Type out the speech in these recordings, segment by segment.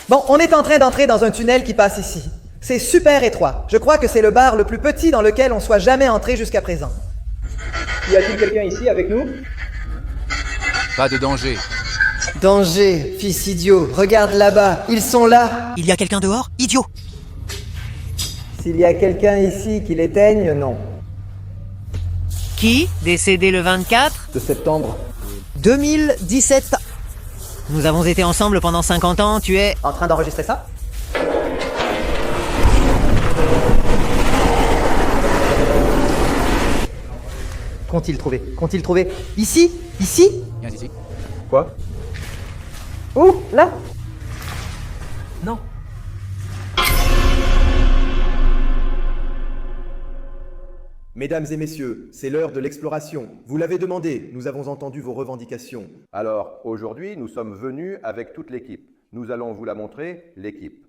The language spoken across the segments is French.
Bon, on est en train d'entrer dans un tunnel qui passe ici. C'est super étroit. Je crois que c'est le bar le plus petit dans lequel on soit jamais entré jusqu'à présent. Y a-t-il quelqu'un ici avec nous? Pas de danger. Danger, fils idiot. Regarde là-bas, ils sont là. Il y a quelqu'un dehors? Idiot! S'il y a quelqu'un ici qui l'éteigne, non. Qui? Décédé le 24 De septembre. 2017. Nous avons été ensemble pendant 50 ans, tu es... En train d'enregistrer ça? Qu'ont-ils trouvé? Qu'ont-ils trouvé? Ici? Ici? Viens ici. Quoi? Où? Là? Non. Mesdames et messieurs, c'est l'heure de l'exploration. Vous l'avez demandé, nous avons entendu vos revendications. Alors, aujourd'hui, nous sommes venus avec toute l'équipe. Nous allons vous la montrer, l'équipe.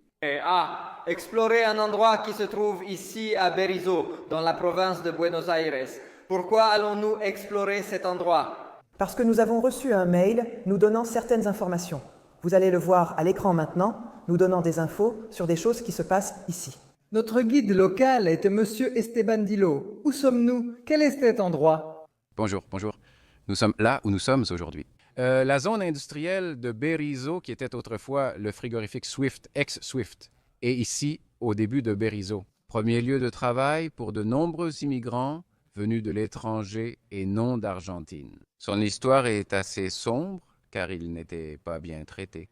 Explorer un endroit qui se trouve ici à Berisso, dans la province de Buenos Aires. Pourquoi allons-nous explorer cet endroit? Parce que nous avons reçu un mail nous donnant certaines informations. Vous allez le voir à l'écran maintenant, nous donnant des infos sur des choses qui se passent ici. Notre guide local est Monsieur Esteban Dilo. Où sommes-nous? Quel est cet endroit? Bonjour, bonjour. Nous sommes là où nous sommes aujourd'hui. La zone industrielle de Berisso, qui était autrefois le frigorifique Swift, ex-Swift, est ici au début de Berisso. Premier lieu de travail pour de nombreux immigrants venus de l'étranger et non d'Argentine. Son histoire est assez sombre car ils n'étaient pas bien traités.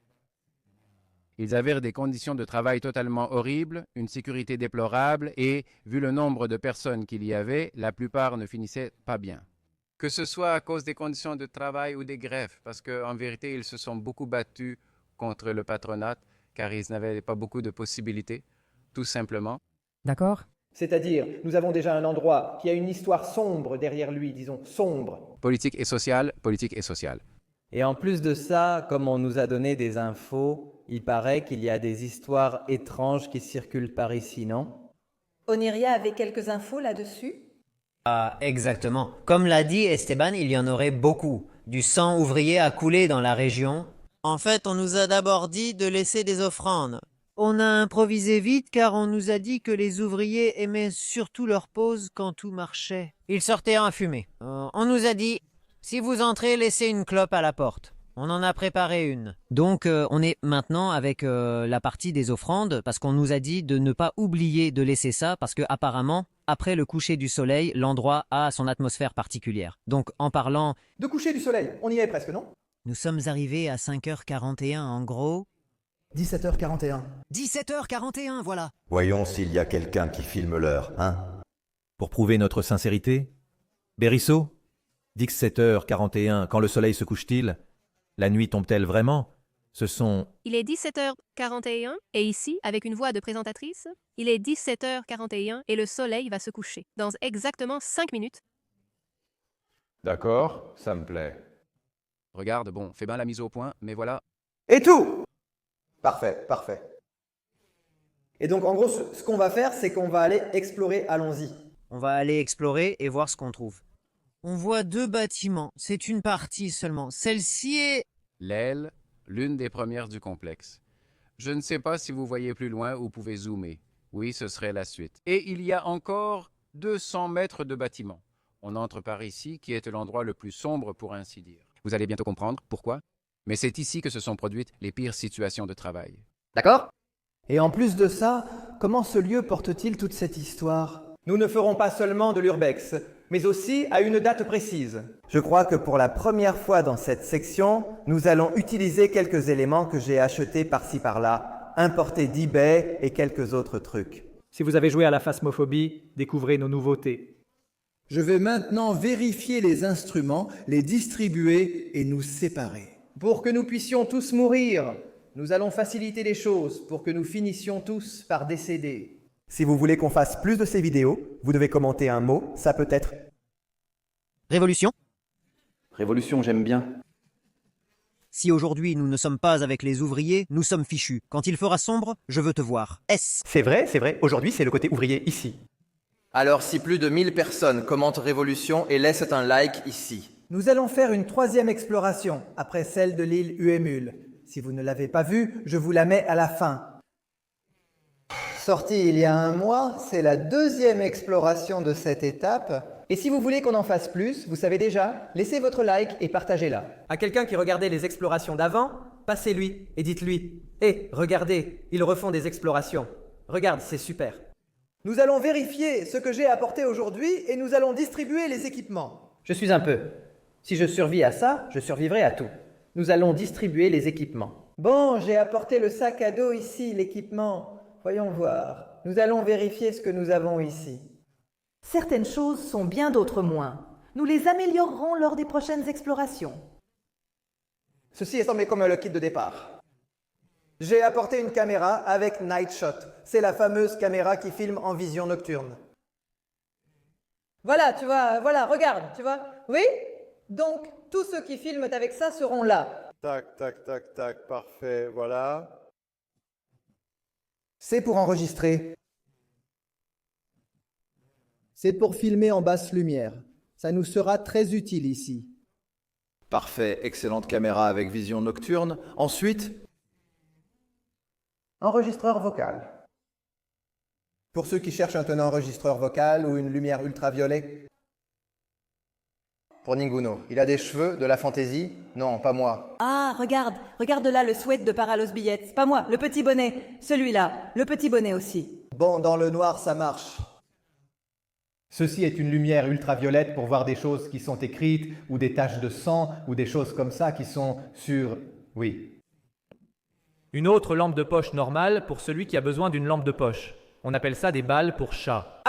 Ils avaient des conditions de travail totalement horribles, une sécurité déplorable et, vu le nombre de personnes qu'il y avait, la plupart ne finissaient pas bien. Que ce soit à cause des conditions de travail ou des grèves, parce qu'en vérité, ils se sont beaucoup battus contre le patronat, car ils n'avaient pas beaucoup de possibilités, tout simplement. D'accord. C'est-à-dire, nous avons déjà un endroit qui a une histoire sombre derrière lui, disons sombre. Politique et sociale, politique et sociale. Et en plus de ça, comme on nous a donné des infos, il paraît qu'il y a des histoires étranges qui circulent par ici, non? Oniria avait quelques infos là-dessus? Ah, exactement. Comme l'a dit Esteban, il y en aurait beaucoup. Du sang ouvrier a coulé dans la région. En fait, on nous a d'abord dit de laisser des offrandes. On a improvisé vite car on nous a dit que les ouvriers aimaient surtout leur pause quand tout marchait. Ils sortaient en fumée. On nous a dit, si vous entrez, laissez une clope à la porte. On en a préparé une. Donc on est maintenant avec la partie des offrandes parce qu'on nous a dit de ne pas oublier de laisser ça parce que apparemment, après le coucher du soleil, l'endroit a son atmosphère particulière. Donc en parlant... De coucher du soleil, on y est presque, non? Nous sommes arrivés à 5h41 en gros. 17h41. 17h41, voilà. Voyons s'il y a quelqu'un qui filme l'heure, hein? Pour prouver notre sincérité, Berisso, 17h41, quand le soleil se couche-t-il? La nuit tombe-t-elle vraiment? Ce sont... Il est 17h41 et ici, avec une voix de présentatrice, il est 17h41 et le soleil va se coucher. Dans exactement 5 minutes. D'accord, ça me plaît. Regarde, bon, fais bien la mise au point, mais voilà. Et tout! Parfait, parfait. Et donc en gros, ce qu'on va faire, c'est qu'on va aller explorer, allons-y. On va aller explorer et voir ce qu'on trouve. On voit 2 bâtiments, c'est une partie seulement. Celle-ci est... L'aile, l'une des premières du complexe. Je ne sais pas si vous voyez plus loin ou pouvez zoomer. Oui, ce serait la suite. Et il y a encore 200 mètres de bâtiment. On entre par ici, qui est l'endroit le plus sombre pour ainsi dire. Vous allez bientôt comprendre pourquoi. Mais c'est ici que se sont produites les pires situations de travail. D'accord? Et en plus de ça, comment ce lieu porte-t-il toute cette histoire? Nous ne ferons pas seulement de l'urbex, mais aussi à une date précise. Je crois que pour la première fois dans cette section, nous allons utiliser quelques éléments que j'ai achetés par-ci par-là, importés d'eBay et quelques autres trucs. Si vous avez joué à la phasmophobie, découvrez nos nouveautés. Je vais maintenant vérifier les instruments, les distribuer et nous séparer. Pour que nous puissions tous mourir, nous allons faciliter les choses pour que nous finissions tous par décéder. Si vous voulez qu'on fasse plus de ces vidéos, vous devez commenter un mot, ça peut être... Révolution. Révolution, j'aime bien. Si aujourd'hui nous ne sommes pas avec les ouvriers, nous sommes fichus. Quand il fera sombre, je veux te voir. S. C'est vrai, aujourd'hui c'est le côté ouvrier ici. Alors si plus de 1000 personnes commentent Révolution et laissent un like ici. Nous allons faire une 3e exploration, après celle de l'île Uemul. Si vous ne l'avez pas vue, je vous la mets à la fin. Sortie il y a un mois, c'est la deuxième exploration de cette étape. Et si vous voulez qu'on en fasse plus, vous savez déjà, laissez votre like et partagez-la. À quelqu'un qui regardait les explorations d'avant, passez-lui et dites-lui « Hé, regardez, ils refont des explorations. Regarde, c'est super. » Nous allons vérifier ce que j'ai apporté aujourd'hui et nous allons distribuer les équipements. Je suis un peu. Si je survis à ça, je survivrai à tout. Nous allons distribuer les équipements. Bon, j'ai apporté le sac à dos ici, l'équipement. Voyons voir. Nous allons vérifier ce que nous avons ici. Certaines choses sont bien, d'autres moins. Nous les améliorerons lors des prochaines explorations. Ceci est semblé comme le kit de départ. J'ai apporté une caméra avec Night Shot. C'est la fameuse caméra qui filme en vision nocturne. Voilà, tu vois, voilà, regarde, tu vois. Oui? Donc, tous ceux qui filment avec ça seront là. Tac, tac, tac, tac, parfait, voilà. C'est pour enregistrer. C'est pour filmer en basse lumière. Ça nous sera très utile ici. Parfait, excellente caméra avec vision nocturne. Ensuite, Enregistreur vocal. Pour ceux qui cherchent un enregistreur vocal ou une lumière ultraviolet. Pour Ninguno, il a des cheveux, de la fantaisie? Non, pas moi. Ah, regarde là le sweat de Paralos Billets. Pas moi, le petit bonnet. Celui-là, le petit bonnet aussi. Bon, dans le noir, ça marche. Ceci est une lumière ultraviolette pour voir des choses qui sont écrites, ou des taches de sang, ou des choses comme ça qui sont sur... Oui. Une autre lampe de poche normale pour celui qui a besoin d'une lampe de poche. On appelle ça des balles pour chat.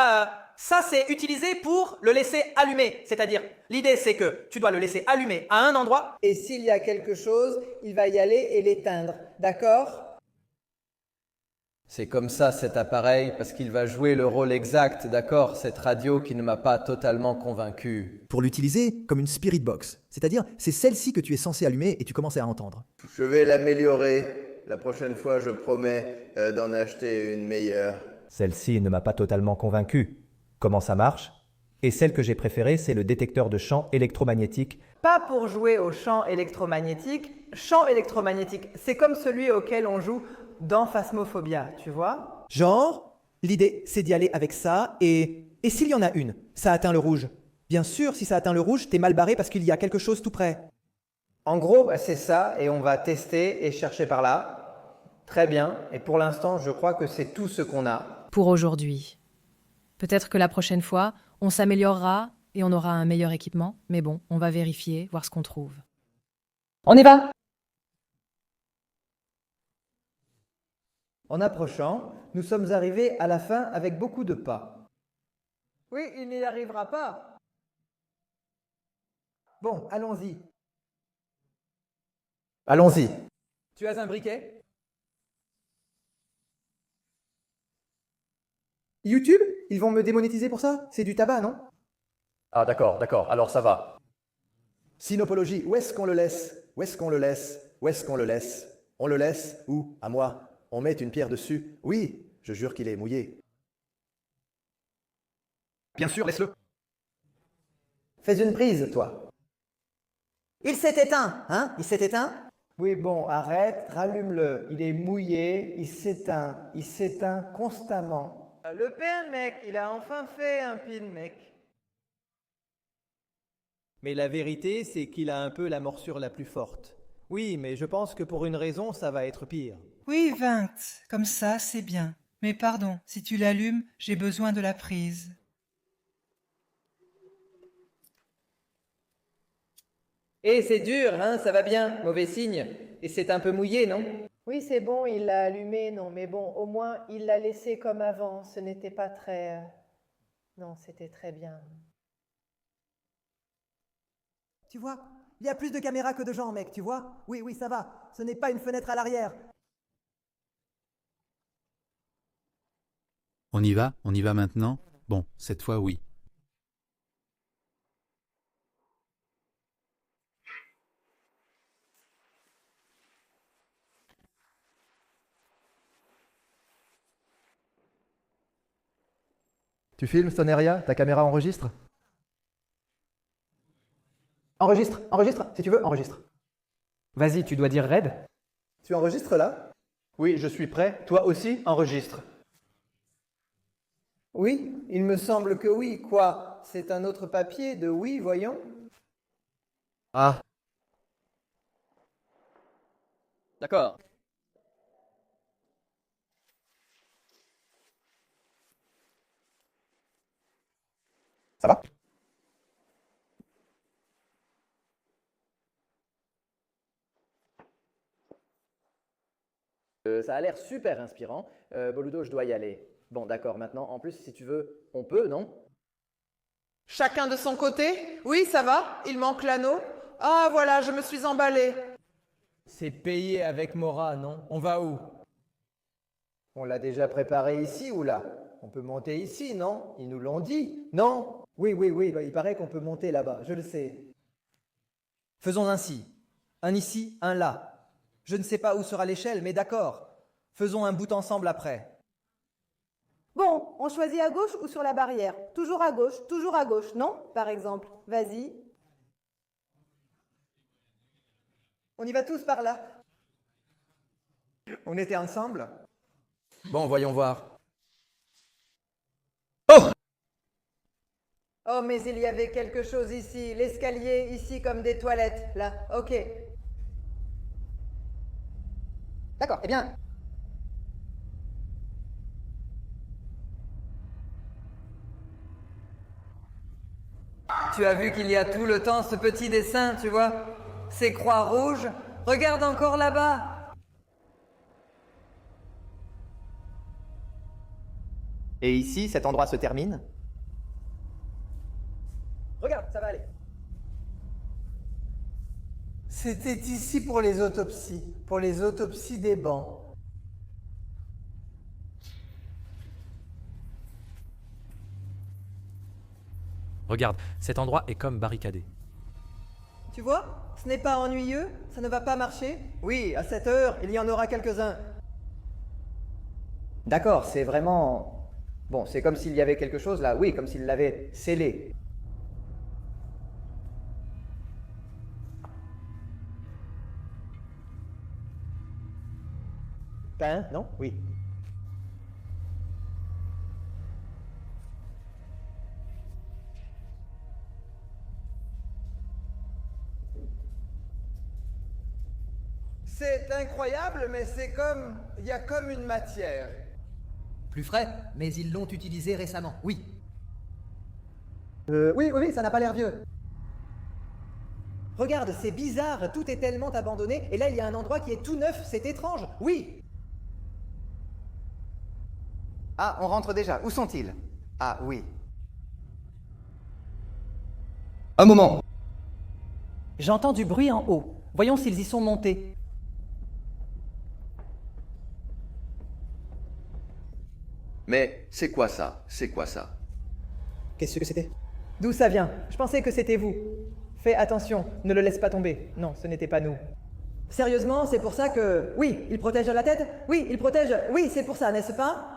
Ça, c'est utilisé pour le laisser allumer. C'est-à-dire, l'idée, c'est que tu dois le laisser allumer à un endroit. Et s'il y a quelque chose, il va y aller et l'éteindre. D'accord? C'est comme ça, cet appareil, parce qu'il va jouer le rôle exact, d'accord? Cette radio qui ne m'a pas totalement convaincu. Pour l'utiliser comme une spirit box, c'est-à-dire c'est celle-ci que tu es censé allumer et tu commences à entendre. je vais l'améliorer. La prochaine fois, je promets d'en acheter une meilleure. Celle-ci ne m'a pas totalement convaincu. Comment ça marche? Et celle que j'ai préférée, c'est le détecteur de champs électromagnétiques. Pas pour jouer au champ électromagnétique. Champ électromagnétique, c'est comme celui auquel on joue dans Phasmophobia, tu vois? Genre, l'idée, c'est d'y aller avec ça, et s'il y en a une, ça atteint le rouge. Bien sûr, si ça atteint le rouge, t'es mal barré parce qu'il y a quelque chose tout près. En gros, c'est ça, et on va tester et chercher par là. Très bien, et pour l'instant, je crois que c'est tout ce qu'on a. Pour aujourd'hui. Peut-être que la prochaine fois, on s'améliorera et on aura un meilleur équipement, mais bon, on va vérifier, voir ce qu'on trouve. On y va? En approchant, nous sommes arrivés à la fin avec beaucoup de pas. Oui, il n'y arrivera pas. Bon, allons-y. Allons-y. Tu as un briquet? YouTube? Ils vont me démonétiser pour ça? C'est du tabac, non? Ah d'accord, alors ça va. Synopologie, où est-ce qu'on le laisse? Où est-ce qu'on le laisse? Où est-ce qu'on le laisse? On le laisse où? À moi. On met une pierre dessus. Oui, je jure qu'il est mouillé. Bien sûr, laisse-le. Fais une prise, toi. Il s'est éteint, hein? Il s'est éteint? Oui, bon, arrête, rallume-le. Il est mouillé, il s'éteint constamment. Le pin, mec, il a enfin fait un pin, mec. Mais la vérité, c'est qu'il a un peu la morsure la plus forte. Oui, mais je pense que pour une raison, ça va être pire. Oui, 20. Comme ça, c'est bien. Mais pardon, si tu l'allumes, j'ai besoin de la prise. Eh, c'est dur, hein, ça va bien, mauvais signe. Et c'est un peu mouillé, non? Oui, c'est bon, il l'a allumé, non, mais bon, au moins, il l'a laissé comme avant. Ce n'était pas très... Non, c'était très bien. Tu vois, il y a plus de caméras que de gens, mec, tu vois? Oui, oui, ça va. Ce n'est pas une fenêtre à l'arrière. On y va maintenant? Bon, cette fois oui. Tu filmes, Soneria? Ta caméra enregistre? Enregistre, si tu veux, enregistre. Vas-y, tu dois dire raid. Tu enregistres là? Oui, je suis prêt. Toi aussi, enregistre. Oui, il me semble que oui. Quoi? C'est un autre papier de oui, voyons. Ah. D'accord. Ça va? Ça a l'air super inspirant. Boludo, je dois y aller. Bon, d'accord, maintenant, en plus, si tu veux, on peut, non? Chacun de son côté? Oui, ça va. Il manque l'anneau. Ah, voilà, je me suis emballée. C'est payé avec Mora, non? On va où? On l'a déjà préparé ici ou là? On peut monter ici, non? Ils nous l'ont dit, non? Oui, il paraît qu'on peut monter là-bas, je le sais. Faisons ainsi. Un ici, un là. Je ne sais pas où sera l'échelle, mais d'accord. Faisons un bout ensemble après. Bon, on choisit à gauche ou sur la barrière? Toujours à gauche, non? Par exemple. Vas-y. On y va tous par là. On était ensemble? Bon, voyons voir. Oh, mais il y avait quelque chose ici. L'escalier, ici, comme des toilettes. Là, ok. D'accord, eh bien... Tu as vu qu'il y a tout le temps ce petit dessin, tu vois? Ces croix rouges. Regarde encore là-bas. Et ici, cet endroit se termine? Regarde, ça va aller. C'était ici pour les autopsies des bancs. Regarde, cet endroit est comme barricadé. Tu vois? Ce n'est pas ennuyeux? Ça ne va pas marcher? Oui, à 7 heures, il y en aura quelques-uns. D'accord, c'est vraiment... Bon, c'est comme s'il y avait quelque chose là, oui, comme s'il l'avait scellé. T'as un, non? Oui. C'est incroyable, mais c'est comme... Il y a comme une matière. Plus frais, mais ils l'ont utilisé récemment, oui. Oui, ça n'a pas l'air vieux. Regarde, c'est bizarre, tout est tellement abandonné, et là il y a un endroit qui est tout neuf, c'est étrange, oui. Ah, on rentre déjà, où sont-ils? Ah, oui. Un moment. J'entends du bruit en haut. Voyons s'ils y sont montés. Mais c'est quoi ça? C'est quoi ça? Qu'est-ce que c'était? D'où ça vient? Je pensais que c'était vous. Fais attention, ne le laisse pas tomber. Non, ce n'était pas nous. Sérieusement, c'est pour ça que... Oui, il protège la tête? Oui, il protège... Oui, c'est pour ça, n'est-ce pas?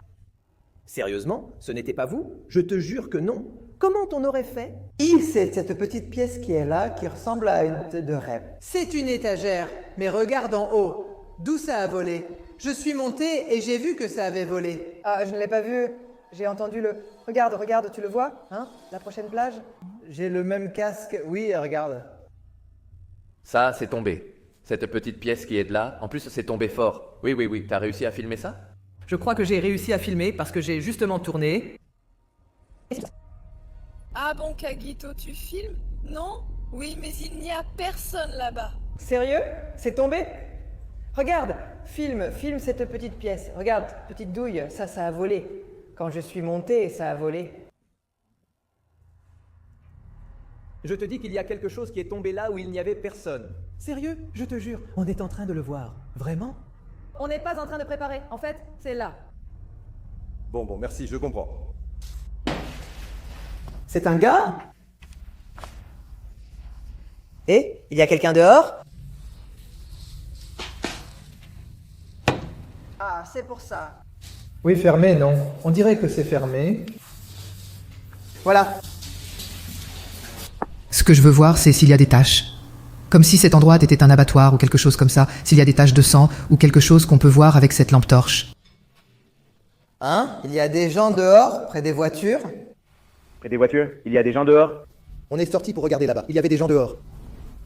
Sérieusement, ce n'était pas vous? Je te jure que non. Comment on aurait fait? C'est cette petite pièce qui est là, qui ressemble à une tête de rêve. C'est une étagère, mais regarde en haut. D'où ça a volé? Je suis montée et j'ai vu que ça avait volé. Ah, je ne l'ai pas vu. J'ai entendu le... Regarde, tu le vois? Hein? La prochaine plage? J'ai le même casque. Oui, regarde. Ça, c'est tombé. Cette petite pièce qui est de là, en plus, c'est tombé fort. Oui, t'as réussi à filmer ça? Je crois que j'ai réussi à filmer parce que j'ai justement tourné. Ah bon, Kagito, tu filmes? Non? Oui, mais il n'y a personne là-bas. Sérieux? C'est tombé? Regarde, filme cette petite pièce. Regarde, petite douille, ça a volé. Quand je suis montée, ça a volé. Je te dis qu'il y a quelque chose qui est tombé là où il n'y avait personne. Sérieux? Je te jure, on est en train de le voir. Vraiment? On n'est pas en train de préparer. En fait, c'est là. Bon, merci, je comprends. C'est un gars? Et il y a quelqu'un dehors? Ah, c'est pour ça. Oui, fermé, non. On dirait que c'est fermé. Voilà. Ce que je veux voir, c'est s'il y a des taches. Comme si cet endroit était un abattoir ou quelque chose comme ça, s'il y a des taches de sang ou quelque chose qu'on peut voir avec cette lampe torche. Hein? Il y a des gens dehors, près des voitures? Près des voitures, il y a des gens dehors. On est sorti pour regarder là-bas. Il y avait des gens dehors.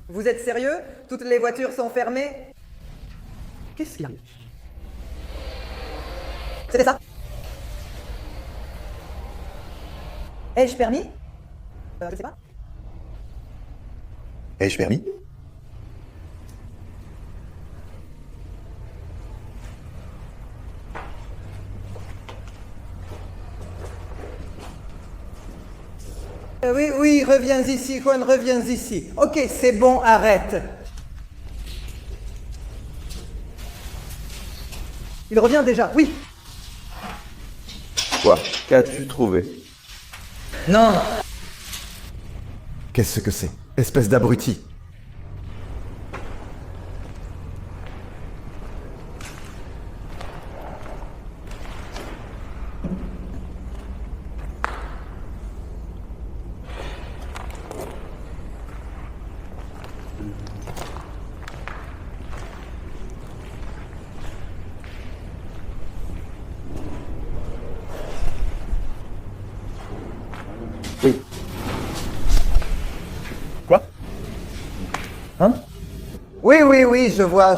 Vous êtes sérieux? Toutes les voitures sont fermées? Qu'est-ce qu'il y a? C'était ça? Ai-je permis? Je sais pas. Ai-je permis? Oui, reviens ici, Juan, reviens ici. Ok, c'est bon, arrête. Il revient déjà, oui. Quoi? Qu'as-tu trouvé? Non. Qu'est-ce que c'est? Espèce d'abruti. Oui. Quoi? Hein? Oui, je vois.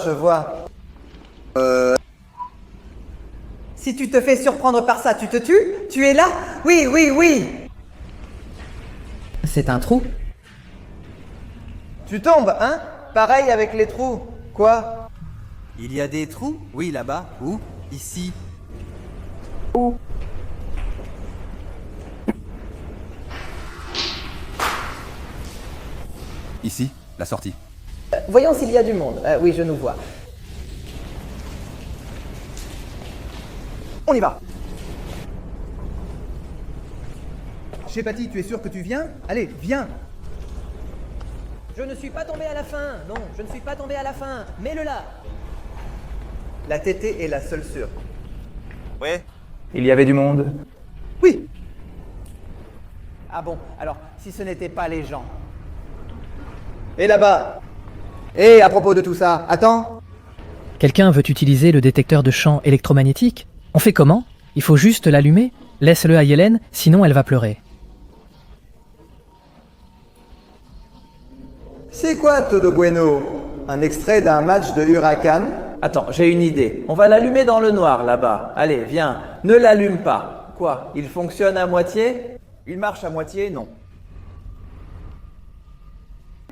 Si tu te fais surprendre par ça, tu te tues? Tu es là? Oui. C'est un trou. Tu tombes, hein? Pareil avec les trous. Quoi? Il y a des trous? Oui, là-bas. Où? Ici. Où? Ici, la sortie. Voyons s'il y a du monde. Oui, je nous vois. On y va. Shepati, tu es sûr que tu viens? Allez, viens. Je ne suis pas tombé à la fin. Non, je ne suis pas tombé à la fin. Mets-le là. La tétée est la seule sûre. Ouais. Il y avait du monde. Oui. Ah bon, alors, si ce n'était pas les gens. Et là-bas. Et à propos de tout ça, attends. Quelqu'un veut utiliser le détecteur de champs électromagnétiques? On fait comment? Il faut juste l'allumer? Laisse-le à Hélène, sinon elle va pleurer. C'est quoi Todo Bueno? Un extrait d'un match de Huracan? Attends, j'ai une idée. On va l'allumer dans le noir, là-bas. Allez, viens. Ne l'allume pas. Quoi? Il fonctionne à moitié? Il marche à moitié, non.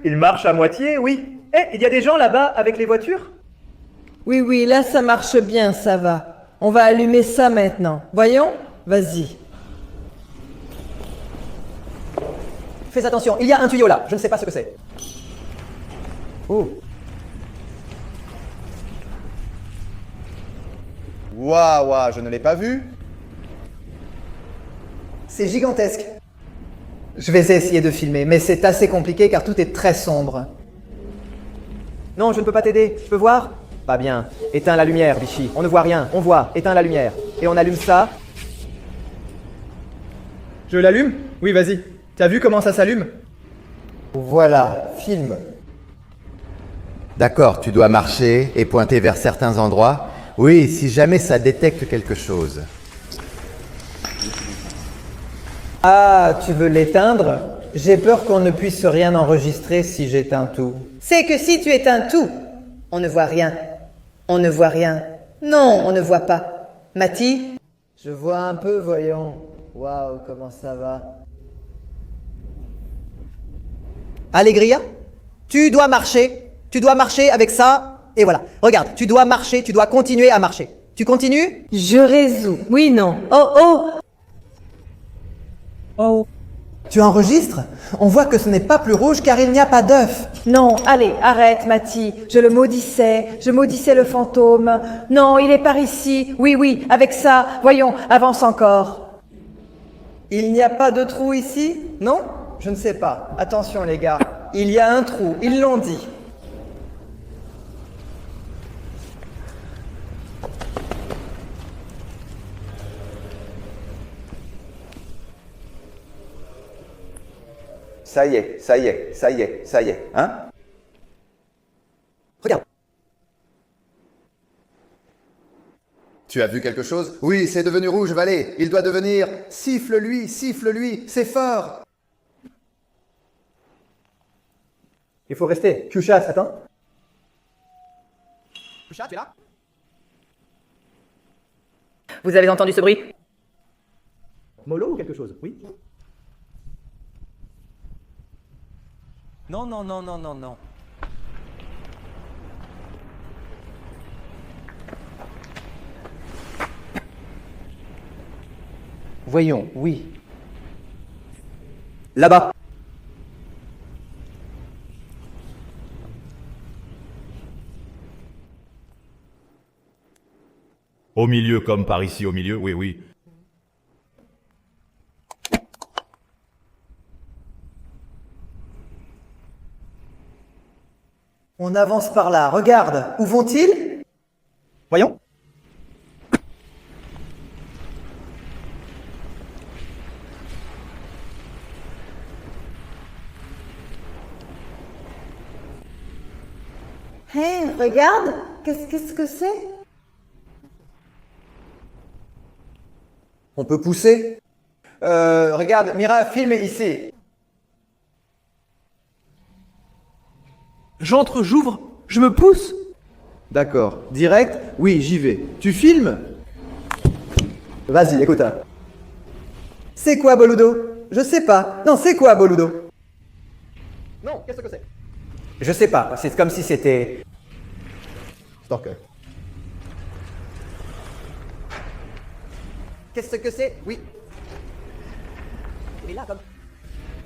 Il marche à moitié, oui. Il y a des gens là-bas avec les voitures? Oui, là ça marche bien, ça va. On va allumer ça maintenant. Voyons? Vas-y. Fais attention, il y a un tuyau là. Je ne sais pas ce que c'est. Oh. Waouh, je ne l'ai pas vu. C'est gigantesque. Je vais essayer de filmer, mais c'est assez compliqué car tout est très sombre. Non, je ne peux pas t'aider. Je peux voir? Pas bien. Éteins la lumière, Vichy. On ne voit rien. On voit. Éteins la lumière. Et on allume ça. Je l'allume? Oui, vas-y. T'as vu comment ça s'allume? Voilà. Filme. D'accord, tu dois marcher et pointer vers certains endroits. Oui, si jamais ça détecte quelque chose. Ah, tu veux l'éteindre? J'ai peur qu'on ne puisse rien enregistrer si j'éteins tout. C'est que si tu éteins tout, on ne voit rien. On ne voit rien. Non, on ne voit pas. Mati? Je vois un peu, voyons. Waouh, comment ça va? Allégria? Tu dois marcher. Tu dois marcher avec ça. Et voilà. Regarde, tu dois marcher, tu dois continuer à marcher. Tu continues? Je résous. Oui, non. Oh. Tu enregistres? On voit que ce n'est pas plus rouge car il n'y a pas d'œuf. Non, allez, arrête, Mati. Je maudissais le fantôme. Non, il est par ici. Oui, avec ça. Voyons, avance encore. Il n'y a pas de trou ici? Non? Je ne sais pas. Attention, les gars. Il y a un trou, ils l'ont dit. Ça y est, hein? Tu as vu quelque chose? Oui, c'est devenu rouge, Valet. Il doit devenir... Siffle-lui, c'est fort. Il faut rester. Kyusha, attends. Kyusha, tu es là? Vous avez entendu ce bruit? Molo ou quelque chose? Oui. Non, non, non, non, non, non. Voyons, oui. Là-bas. Au milieu, comme par ici, au milieu, oui, oui. On avance par là, regarde. Où vont-ils? Voyons. Hé, regarde. Qu'est-ce que c'est? On peut pousser. Regarde, Mira, filme ici. J'entre, j'ouvre, je me pousse. D'accord. Direct? Oui, j'y vais. Tu filmes? Vas-y, écoute. C'est quoi, Boludo? Je sais pas. Non, c'est quoi, Boludo? Non, qu'est-ce que c'est? Je sais pas. C'est comme si c'était... Stalker. Qu'est-ce que c'est? Oui. Il est là, comme...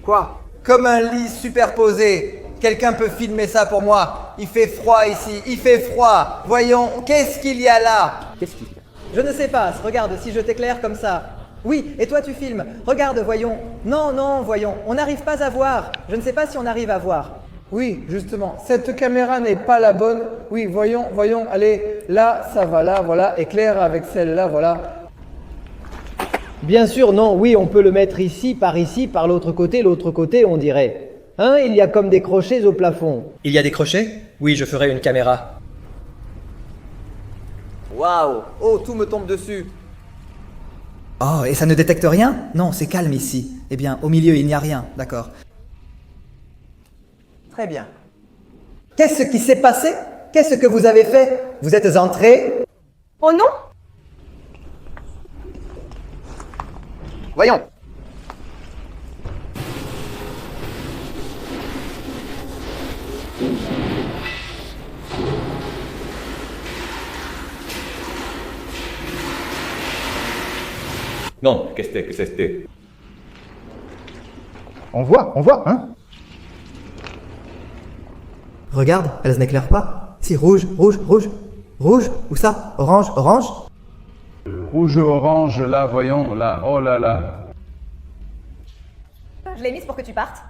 Quoi? Comme un lit superposé. Quelqu'un peut filmer ça pour moi? Il fait froid ici, il fait froid. Voyons, qu'est-ce qu'il y a là? Qu'est-ce qu'il y a? Je ne sais pas, regarde, si je t'éclaire comme ça. Oui, et toi tu filmes. Regarde, voyons. Non, non, voyons, on n'arrive pas à voir. Je ne sais pas si on arrive à voir. Oui, justement, cette caméra n'est pas la bonne. Oui, voyons, voyons, allez, là, ça va, là, voilà, éclaire avec celle-là, voilà. Bien sûr, non, oui, on peut le mettre ici, par l'autre côté, on dirait. Hein, il y a comme des crochets au plafond. Il y a des crochets? Oui, je ferai une caméra. Waouh! Oh, tout me tombe dessus. Oh, et ça ne détecte rien? Non, c'est calme ici. Eh bien, au milieu, il n'y a rien, d'accord. Très bien. Qu'est-ce qui s'est passé? Qu'est-ce que vous avez fait? Vous êtes entrés? Oh non? Voyons. Non, qu'est-ce que c'était? On voit, hein? Regarde, elles n'éclairent pas. Si, rouge, rouge, rouge. Rouge, où ça? Orange, orange? Rouge, orange, là, voyons, là, oh là là. Je l'ai mise pour que tu partes.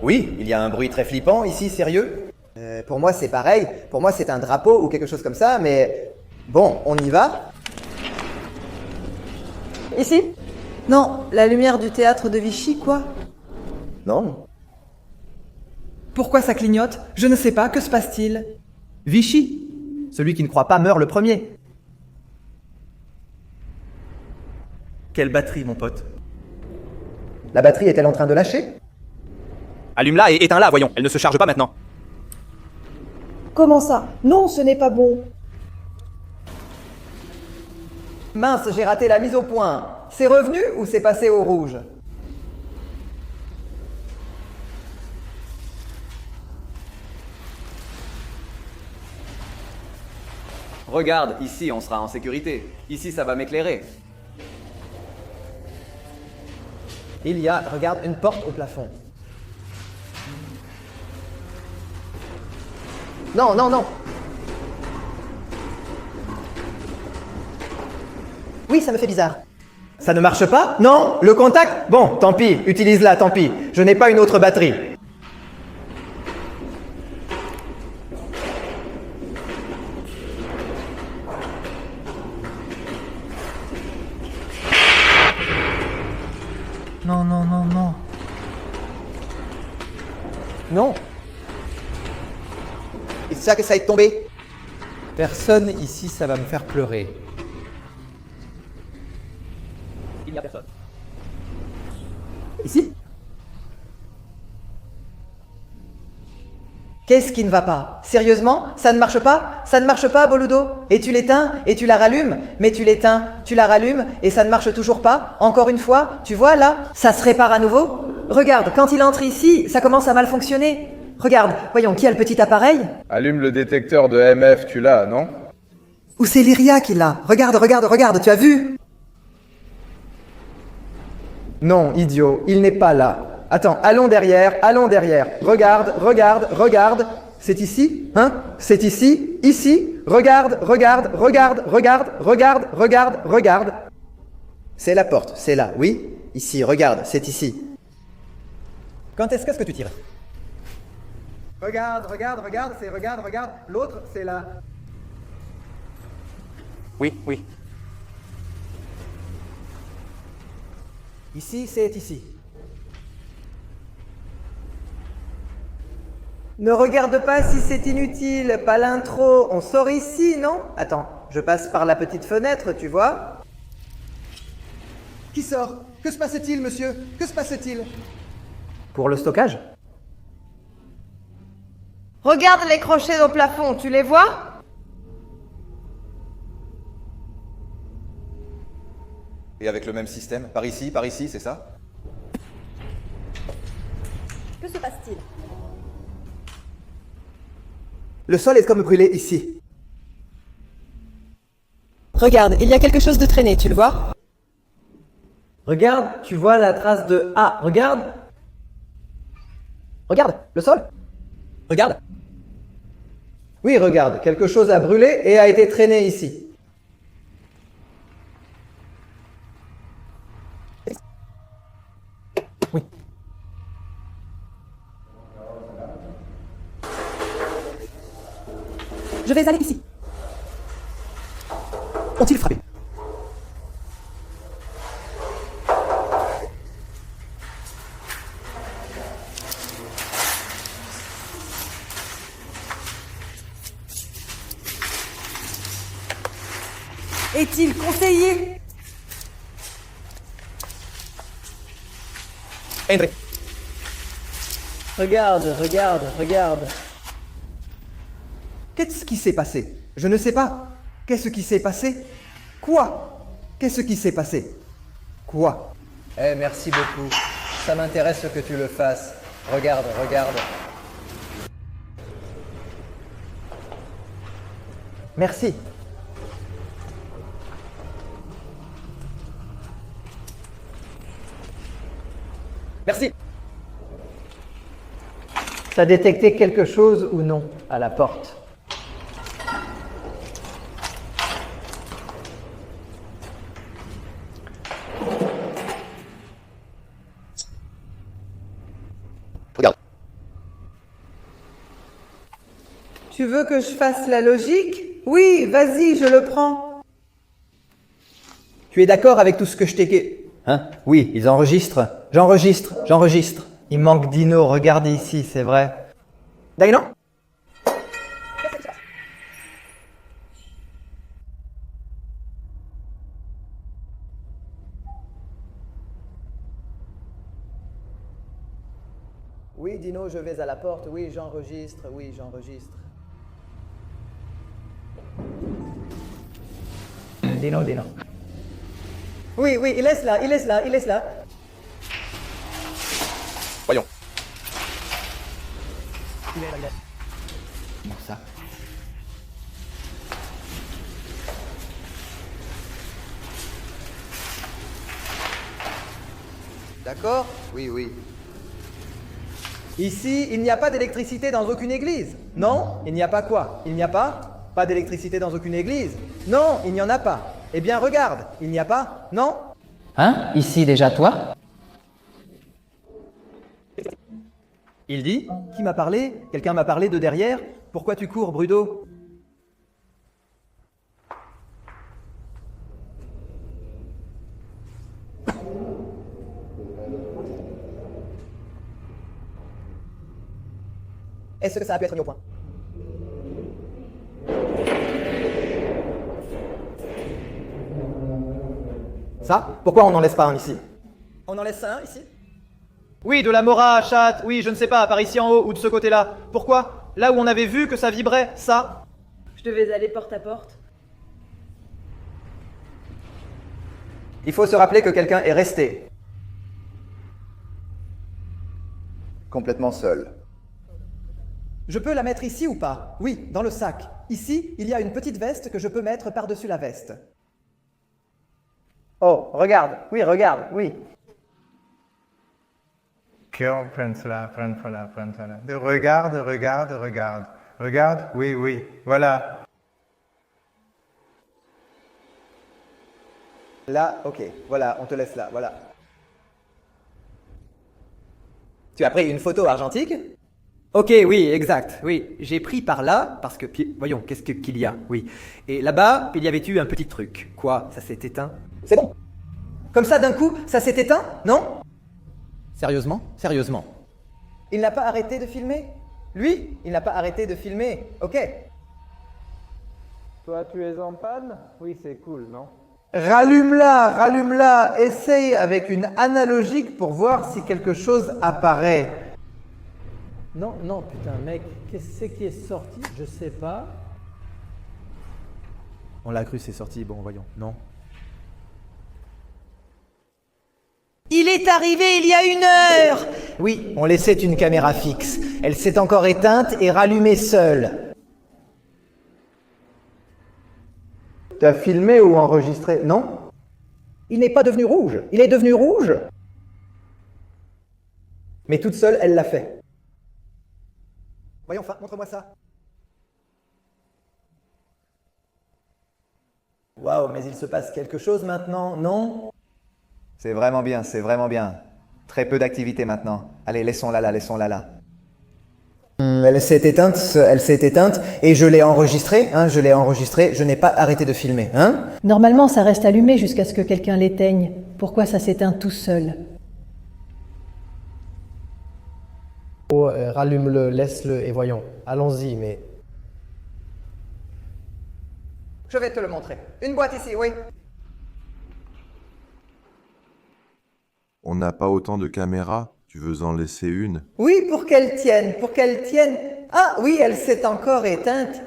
Oui, il y a un bruit très flippant ici, sérieux. Pour moi, c'est pareil. Pour moi, c'est un drapeau ou quelque chose comme ça, mais... Bon, on y va? Ici? Non, la lumière du théâtre de Vichy, quoi. Non. Pourquoi ça clignote? Je ne sais pas, que se passe-t-il? Vichy. Celui qui ne croit pas meurt le premier. Quelle batterie, mon pote? La batterie est-elle en train de lâcher? Allume-la et éteins-la, voyons. Elle ne se charge pas maintenant. Comment ça? Non, ce n'est pas bon. Mince, j'ai raté la mise au point. C'est revenu ou c'est passé au rouge? Regarde, ici on sera en sécurité. Ici ça va m'éclairer. Il y a, regarde, une porte au plafond. Non, non, non. Oui, ça me fait bizarre. Ça ne marche pas? Non? Le contact? Bon, tant pis, utilise-la, tant pis. Je n'ai pas une autre batterie. Non, non, non, non. Non. Et c'est ça que ça est tombé? Personne ici, ça va me faire pleurer. Il n'y a personne. Ici? Qu'est-ce qui ne va pas? Sérieusement? Ça ne marche pas? Ça ne marche pas, Boludo? Et tu l'éteins, et tu la rallumes, mais tu l'éteins, tu la rallumes, et ça ne marche toujours pas? Encore une fois? Tu vois, là? Ça se répare à nouveau? Regarde, quand il entre ici, ça commence à mal fonctionner. Regarde, voyons, qui a le petit appareil? Allume le détecteur de MF, tu l'as, non? Ou c'est Lyria qui l'a? Regarde, regarde, regarde, tu as vu? Non, idiot, il n'est pas là. Attends, allons derrière, allons derrière. Regarde, regarde, regarde. C'est ici? Hein? C'est ici? Ici? Regarde, regarde, regarde, regarde, regarde, regarde, regarde. C'est la porte, c'est là, oui? Ici, regarde, c'est ici. Quand est-ce que tu tires? Regarde, regarde, regarde, c'est regarde, regarde. L'autre, c'est là. Oui, oui. Ici, c'est ici. Ne regarde pas si c'est inutile, pas l'intro. On sort ici, non? Attends, je passe par la petite fenêtre, tu vois? Qui sort? Que se passe-t-il, monsieur? Que se passe-t-il? Pour le stockage? Regarde les crochets au plafond, tu les vois? Et avec le même système, par ici, c'est ça? Que se passe-t-il? Le sol est comme brûlé ici. Regarde, il y a quelque chose de traîné, tu le vois? Regarde, tu vois la trace de... Ah, regarde! Regarde, le sol! Regarde! Oui, regarde, quelque chose a brûlé et a été traîné ici. Oui. Je vais aller ici. Ont-ils frappé? Est-il conseillé? Entrez. Regarde, regarde, regarde. Qu'est-ce qui s'est passé? Je ne sais pas. Qu'est-ce qui s'est passé? Quoi? Qu'est-ce qui s'est passé? Quoi? Eh, merci beaucoup. Ça m'intéresse que tu le fasses. Regarde, regarde. Merci. Merci. Ça détectait quelque chose ou non à la porte? Regarde. Tu veux que je fasse la logique? Oui, vas-y, je le prends. Tu es d'accord avec tout ce que je t'ai... Hein? Oui, ils enregistrent. J'enregistre, j'enregistre. Il manque Dino, regarde ici, c'est vrai. Dino? Oui, Dino, je vais à la porte. Oui, j'enregistre. Oui, j'enregistre. Dino, Dino. Oui, oui, il est là, il est là, il est là. Voyons. Il est là, il est là. Bon, ça. D'accord? Oui, oui. Ici, il n'y a pas d'électricité dans aucune église. Non? Il n'y a pas quoi? Il n'y a pas? Pas d'électricité dans aucune église. Non, il n'y en a pas. Eh bien, regarde, il n'y a pas? Non? Hein? Ici déjà toi? Il dit? Qui m'a parlé? Quelqu'un m'a parlé de derrière? Pourquoi tu cours, Brudo? Est-ce que ça a pu être mis au point? Ça? Pourquoi on n'en laisse pas un ici? On en laisse un ici? Oui, de la mora, chat, oui, je ne sais pas, par ici en haut ou de ce côté-là. Pourquoi? Là où on avait vu que ça vibrait, ça? Je devais aller porte à porte. Il faut se rappeler que quelqu'un est resté. Complètement seul. Je peux la mettre ici ou pas? Oui, dans le sac. Ici, il y a une petite veste que je peux mettre par-dessus la veste. Oh, regarde, oui, regarde, oui. Prends cela. Regarde. Regarde, oui, voilà. Là, ok, voilà, on te laisse là, voilà. Tu as pris une photo argentique? Ok, oui, exact, oui. J'ai pris par là, parce que, voyons, qu'est-ce qu'il y a? Oui. Et là-bas, il y avait eu un petit truc. Quoi? Ça s'est éteint? C'est bon. Comme ça, d'un coup, ça s'est éteint? Non? Sérieusement? Sérieusement. Il n'a pas arrêté de filmer? Lui, il n'a pas arrêté de filmer. Ok. Toi, tu es en panne? Oui, c'est cool, non? Rallume-la. Essaye avec une analogique pour voir si quelque chose apparaît. Non, putain, mec, qu'est-ce qui est sorti? Je sais pas. On l'a cru, c'est sorti, bon, voyons, non. Il est arrivé il y a 1 heure! Oui, on laissait une caméra fixe. Elle s'est encore éteinte et rallumée seule. T'as filmé ou enregistré? Non? Il n'est pas devenu rouge. Il est devenu rouge. Mais toute seule, elle l'a fait. Voyons, enfin, montre-moi ça. Waouh, mais il se passe quelque chose maintenant, non? C'est vraiment bien. Très peu d'activité maintenant. Allez, laissons-la là. Elle s'est éteinte, et je l'ai enregistrée, je n'ai pas arrêté de filmer, hein? Normalement, ça reste allumé jusqu'à ce que quelqu'un l'éteigne. Pourquoi ça s'éteint tout seul? Oh, rallume-le, laisse-le, et voyons. Allons-y, mais... Je vais te le montrer. Une boîte ici, oui. On n'a pas autant de caméras, tu veux en laisser une? Oui, pour qu'elle tienne. Ah oui, elle s'est encore éteinte.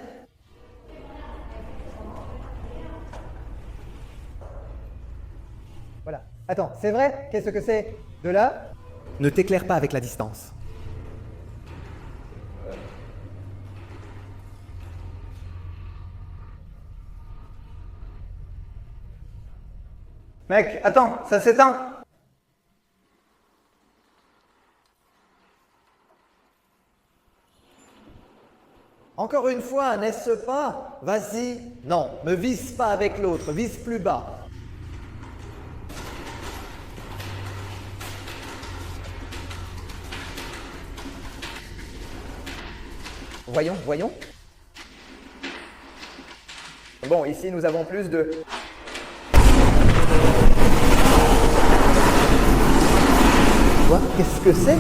Voilà. Attends, c'est vrai? Qu'est-ce que c'est? De là? Ne t'éclaire pas avec la distance. Mec, attends, ça s'éteint. Encore une fois, n'est-ce pas? Vas-y. Non, ne vise pas avec l'autre, vise plus bas. Voyons. Bon, ici nous avons plus de... Quoi? Qu'est-ce que c'est?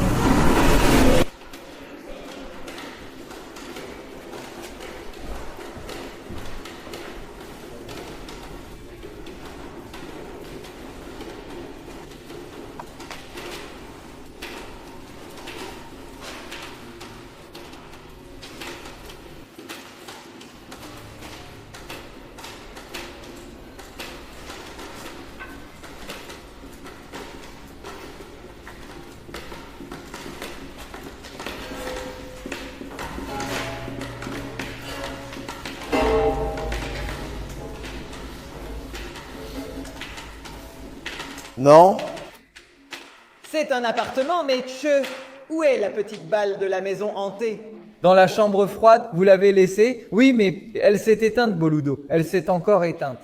Non? C'est un appartement, mais où est la petite balle de la maison hantée? Dans la chambre froide, vous l'avez laissée? Oui, mais elle s'est éteinte, Boludo. Elle s'est encore éteinte.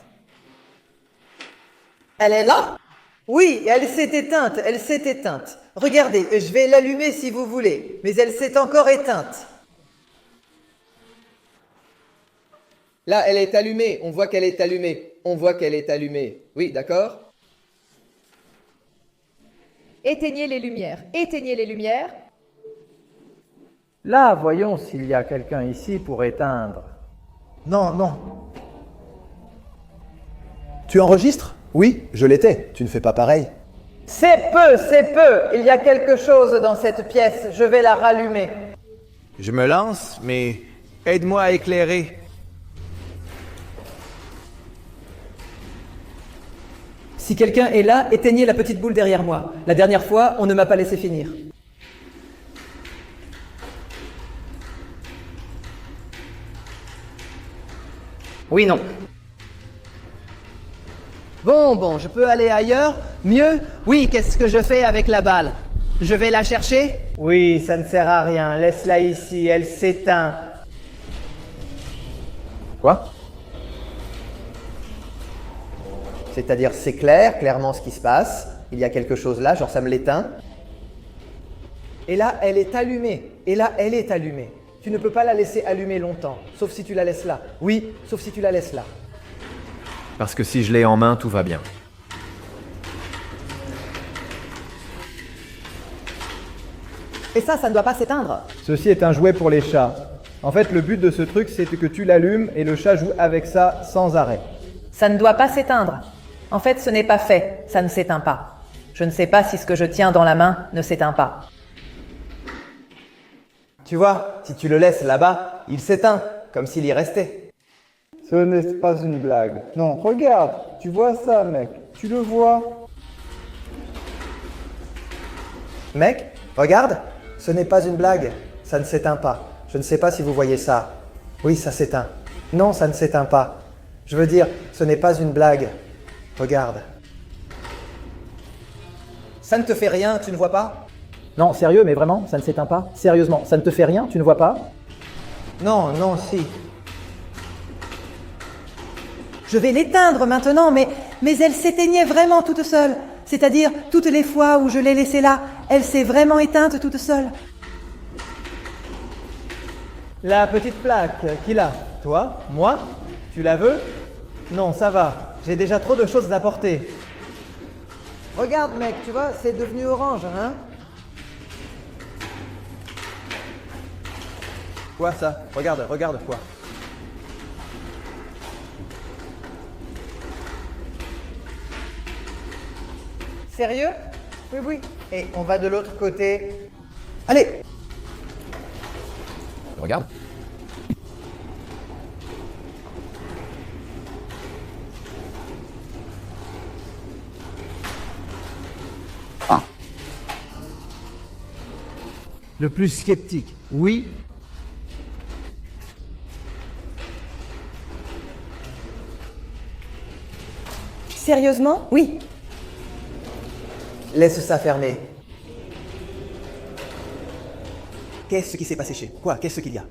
Elle est là? Oui, elle s'est éteinte. Regardez, je vais l'allumer si vous voulez, mais elle s'est encore éteinte. Là, elle est allumée, on voit qu'elle est allumée. Oui, d'accord? Éteignez les lumières. Là, voyons s'il y a quelqu'un ici pour éteindre. Non. Tu enregistres? Oui, je l'étais. Tu ne fais pas pareil. C'est peu. Il y a quelque chose dans cette pièce. Je vais la rallumer. Je me lance, mais aide-moi à éclairer. Si quelqu'un est là, éteignez la petite boule derrière moi. La dernière fois, on ne m'a pas laissé finir. Oui, non. Bon, je peux aller ailleurs? Mieux? Oui, qu'est-ce que je fais avec la balle? Je vais la chercher? Oui, ça ne sert à rien. Laisse-la ici, elle s'éteint. Quoi? C'est-à-dire, c'est clair, clairement ce qui se passe. Il y a quelque chose là, genre ça me l'éteint. Et là, elle est allumée. Tu ne peux pas la laisser allumer longtemps, sauf si tu la laisses là. Oui, sauf si tu la laisses là. Parce que si je l'ai en main, tout va bien. Et ça ne doit pas s'éteindre. Ceci est un jouet pour les chats. En fait, le but de ce truc, c'est que tu l'allumes et le chat joue avec ça sans arrêt. Ça ne doit pas s'éteindre. En fait, ce n'est pas fait, ça ne s'éteint pas. Je ne sais pas si ce que je tiens dans la main ne s'éteint pas. Tu vois, si tu le laisses là-bas, il s'éteint, comme s'il y restait. Ce n'est pas une blague. Non, regarde, tu vois ça, mec. Tu le vois. Mec, regarde, ce n'est pas une blague, ça ne s'éteint pas. Je ne sais pas si vous voyez ça. Oui, ça s'éteint. Non, ça ne s'éteint pas. Je veux dire, ce n'est pas une blague. Regarde. Ça ne te fait rien, tu ne vois pas? Non, sérieux, mais vraiment, ça ne s'éteint pas? Sérieusement, ça ne te fait rien, tu ne vois pas? Non, si. Je vais l'éteindre maintenant, mais elle s'éteignait vraiment toute seule. C'est-à-dire, toutes les fois où je l'ai laissée là, elle s'est vraiment éteinte toute seule. La petite plaque, qui l'a? Toi? Moi? Tu la veux? Non, ça va. J'ai déjà trop de choses à porter. Regarde, mec, tu vois, c'est devenu orange, hein? Quoi ça? Regarde quoi? Sérieux? Oui. Et on va de l'autre côté. Allez! Regarde. Le plus sceptique, oui. Sérieusement? Oui. Laisse ça fermer. Qu'est-ce qui s'est passé chez? Quoi? Qu'est-ce qu'il y a?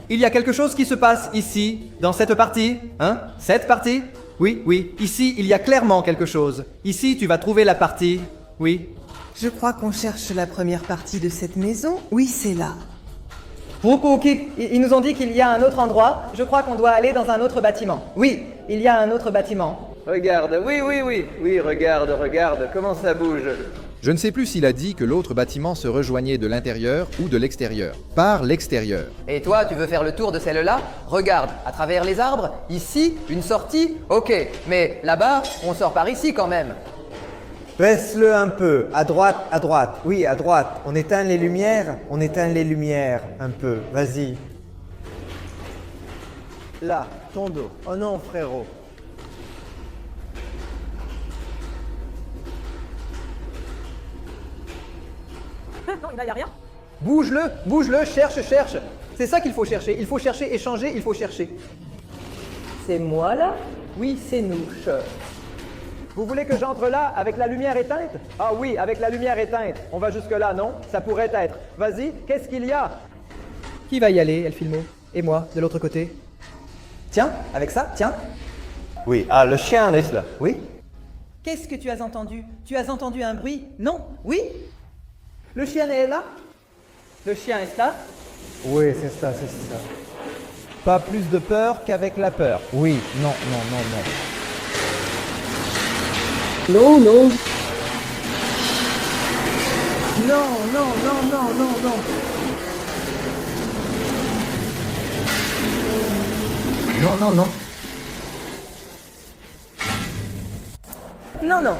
Il y a quelque chose qui se passe ici, dans cette partie, hein? Cette partie? Oui. Ici, il y a clairement quelque chose. Ici, tu vas trouver la partie. Oui. Je crois qu'on cherche la première partie de cette maison. Oui, c'est là. Ils nous ont dit qu'il y a un autre endroit. Je crois qu'on doit aller dans un autre bâtiment. Oui, il y a un autre bâtiment. Regarde, oui, regarde, comment ça bouge. Je ne sais plus s'il a dit que l'autre bâtiment se rejoignait de l'intérieur ou de l'extérieur. Par l'extérieur. Et toi, tu veux faire le tour de celle-là? Regarde, à travers les arbres, ici, une sortie? Ok, mais là-bas, on sort par ici quand même. Baisse-le un peu, à droite. Oui, à droite. On éteint les lumières, un peu. Vas-y. Là, ton dos. Oh non, frérot. Non, il n'y a rien. Bouge-le, cherche. C'est ça qu'il faut chercher. Il faut chercher, échanger, il faut chercher. C'est moi là? Oui, c'est nous. Vous voulez que j'entre là avec la lumière éteinte? Ah oui, avec la lumière éteinte. On va jusque là, non? Ça pourrait être. Vas-y, qu'est-ce qu'il y a? Qui va y aller, Elfilmo? Et moi, de l'autre côté? Tiens, avec ça, tiens. Oui, ah, le chien est là. Oui. Qu'est-ce que tu as entendu? Tu as entendu un bruit? Non? Oui? Le chien est là? Le chien est là? Oui, c'est ça. Pas plus de peur qu'avec la peur. Oui, non. Non. Non. Non. Non, non.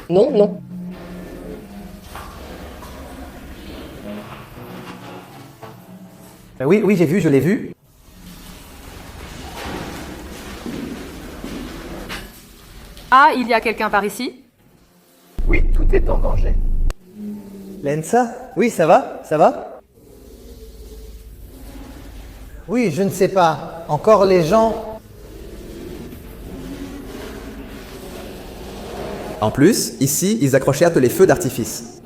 Non, non. Oui, oui, j'ai vu, je l'ai vu. Ah, il y a quelqu'un par ici? Oui, tout est en danger. Lensa? Oui, ça va? Ça va? Oui, je ne sais pas. Encore les gens... En plus, ici, ils accrochèrent les feux d'artifice.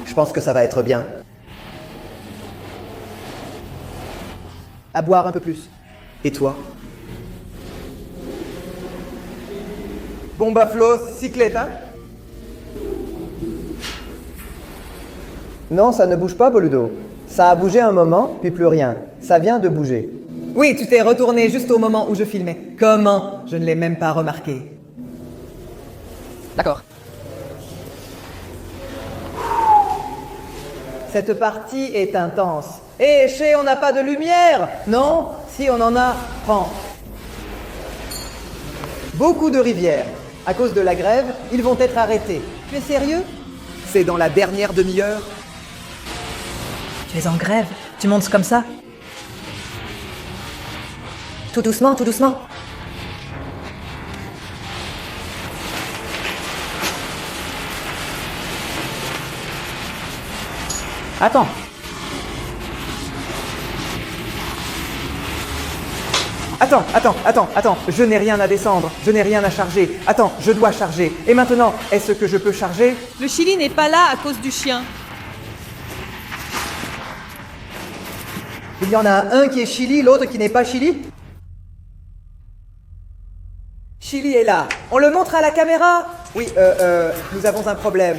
Je pense que ça va être bien. À boire un peu plus. Et toi? Bon bah Flo, cyclette, hein? Non, ça ne bouge pas, Boludo. Ça a bougé un moment, puis plus rien. Ça vient de bouger. Oui, tu t'es retourné juste au moment où je filmais. Comment? Je ne l'ai même pas remarqué. D'accord. Cette partie est intense. Hé, Chez, on n'a pas de lumière? Non? Si, on en a. Prends. Beaucoup de rivières. À cause de la grève, ils vont être arrêtés. Tu es sérieux? C'est dans la dernière demi-heure? Tu es en grève? Tu montes comme ça? Tout doucement, tout doucement. Attends. Attends, je n'ai rien à descendre, je n'ai rien à charger. Attends, je dois charger. Et maintenant, est-ce que je peux charger? Le Chili n'est pas là à cause du chien. Il y en a un qui est Chili, l'autre qui n'est pas Chili? Chili est là. On le montre à la caméra? Oui, nous avons un problème.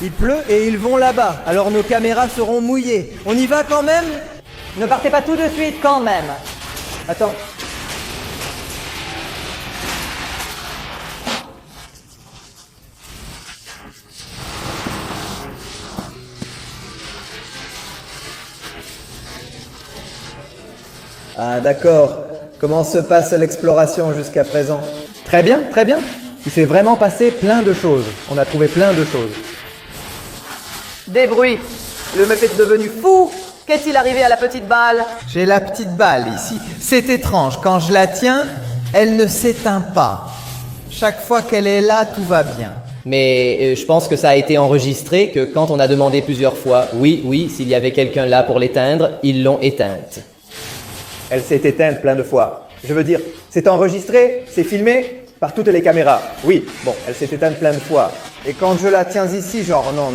Il pleut et ils vont là-bas, alors nos caméras seront mouillées. On y va quand même? Ne partez pas tout de suite quand même. Attends. Ah d'accord. Comment se passe l'exploration jusqu'à présent? Très bien, très bien. Il s'est vraiment passé plein de choses. On a trouvé plein de choses. Des bruits. Le meuf est devenu fou. Qu'est-il arrivé à la petite balle? J'ai la petite balle ici. C'est étrange, quand je la tiens, elle ne s'éteint pas. Chaque fois qu'elle est là, tout va bien. Mais je pense que ça a été enregistré, que quand on a demandé plusieurs fois, oui, s'il y avait quelqu'un là pour l'éteindre, ils l'ont éteinte. Elle s'est éteinte plein de fois. Je veux dire, c'est enregistré, c'est filmé par toutes les caméras. Oui, bon, elle s'est éteinte plein de fois. Et quand je la tiens ici, genre non.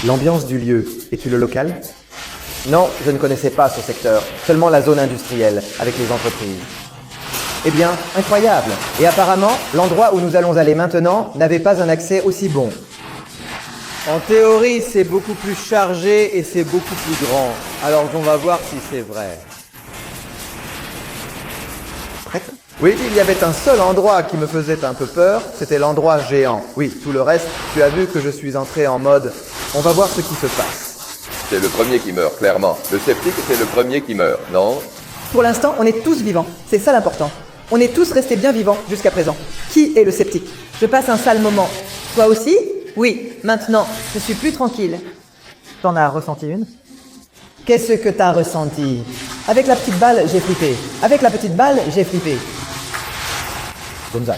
L'ambiance du lieu, es-tu le local? Non, je ne connaissais pas ce secteur, seulement la zone industrielle, avec les entreprises. Eh bien, incroyable. Et apparemment, l'endroit où nous allons aller maintenant n'avait pas un accès aussi bon. En théorie, c'est beaucoup plus chargé et c'est beaucoup plus grand. Alors on va voir si c'est vrai. Prête? Oui, il y avait un seul endroit qui me faisait un peu peur, c'était l'endroit géant. Oui, tout le reste, tu as vu que je suis entré en mode « on va voir ce qui se passe ». C'est le premier qui meurt, clairement. Le sceptique, c'est le premier qui meurt, non? Pour l'instant, on est tous vivants. C'est ça l'important. On est tous restés bien vivants jusqu'à présent. Qui est le sceptique? Je passe un sale moment. Toi aussi? Oui. Maintenant, je suis plus tranquille. T'en as ressenti une? Qu'est-ce que t'as ressenti? Avec la petite balle, j'ai flippé. Avec la petite balle, j'ai flippé.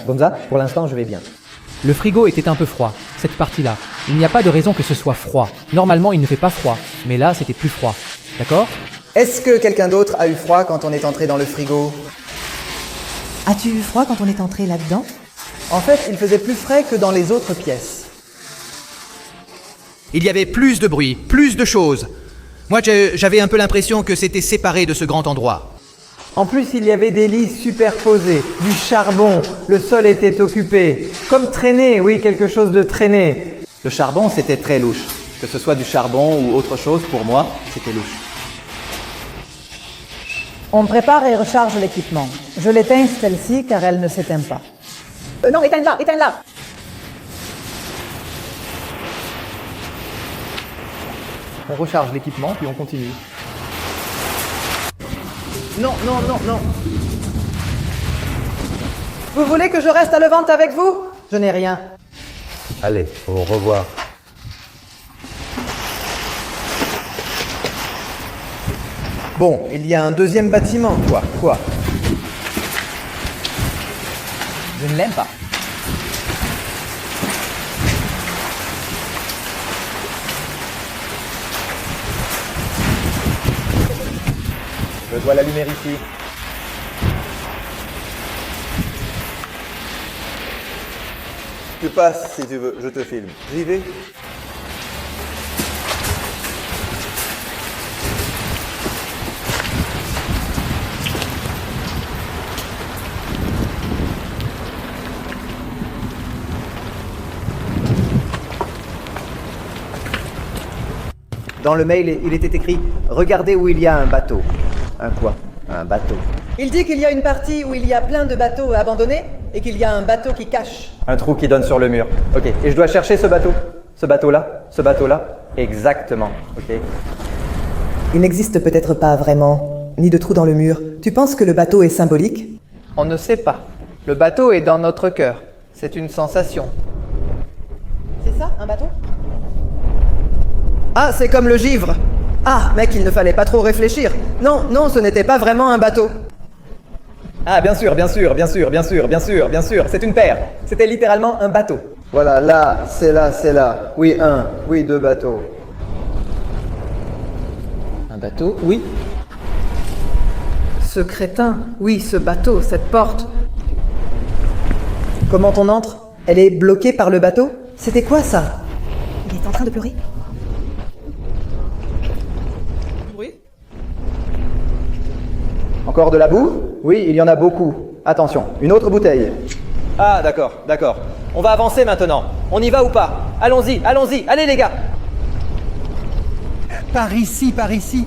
Gonza, pour l'instant, je vais bien. Le frigo était un peu froid, cette partie-là. Il n'y a pas de raison que ce soit froid. Normalement, il ne fait pas froid, mais là, c'était plus froid. D'accord? Est-ce que quelqu'un d'autre a eu froid quand on est entré dans le frigo? As-tu eu froid quand on est entré là-dedans? En fait, il faisait plus frais que dans les autres pièces. Il y avait plus de bruit, plus de choses. Moi, j'avais un peu l'impression que c'était séparé de ce grand endroit. En plus, il y avait des lits superposés, du charbon, le sol était occupé. Comme traîné, oui, quelque chose de traîné. Le charbon, c'était très louche. Que ce soit du charbon ou autre chose, pour moi, c'était louche. On prépare et recharge l'équipement. Je l'éteins celle-ci car elle ne s'éteint pas. Non, éteins-la, éteins-la. On recharge l'équipement, puis on continue. Non, non, non, non. Vous voulez que je reste à Levante avec vous? Je n'ai rien. Allez, au revoir. Bon, il y a un deuxième bâtiment, quoi. Quoi? Je ne l'aime pas. Je dois l'allumer ici. Tu passes si tu veux, je te filme. J'y vais. Dans le mail, il était écrit « Regardez où il y a un bateau ». Un quoi? Un bateau. Il dit qu'il y a une partie où il y a plein de bateaux abandonnés et qu'il y a un bateau qui cache. Un trou qui donne sur le mur. Ok, et je dois chercher ce bateau. Ce bateau-là. Ce bateau-là. Exactement. Ok. Il n'existe peut-être pas vraiment, ni de trou dans le mur. Tu penses que le bateau est symbolique? On ne sait pas. Le bateau est dans notre cœur. C'est une sensation. C'est ça, un bateau? Ah, c'est comme le givre. Ah, mec, il ne fallait pas trop réfléchir. Non, non, ce n'était pas vraiment un bateau. Ah, bien sûr, bien sûr, bien sûr, bien sûr, bien sûr, bien sûr. C'est une paire. C'était littéralement un bateau. Voilà, là, c'est là, c'est là. Oui, un. Oui, deux bateaux. Un bateau, oui. Ce crétin, oui, ce bateau, cette porte. Comment on entre? Elle est bloquée par le bateau? C'était quoi ça? Il est en train de pleurer? Encore de la boue? Oui, il y en a beaucoup. Attention, une autre bouteille. Ah, d'accord, d'accord. On va avancer maintenant. On y va ou pas? Allons-y, allons-y. Allez les gars. Par ici, par ici.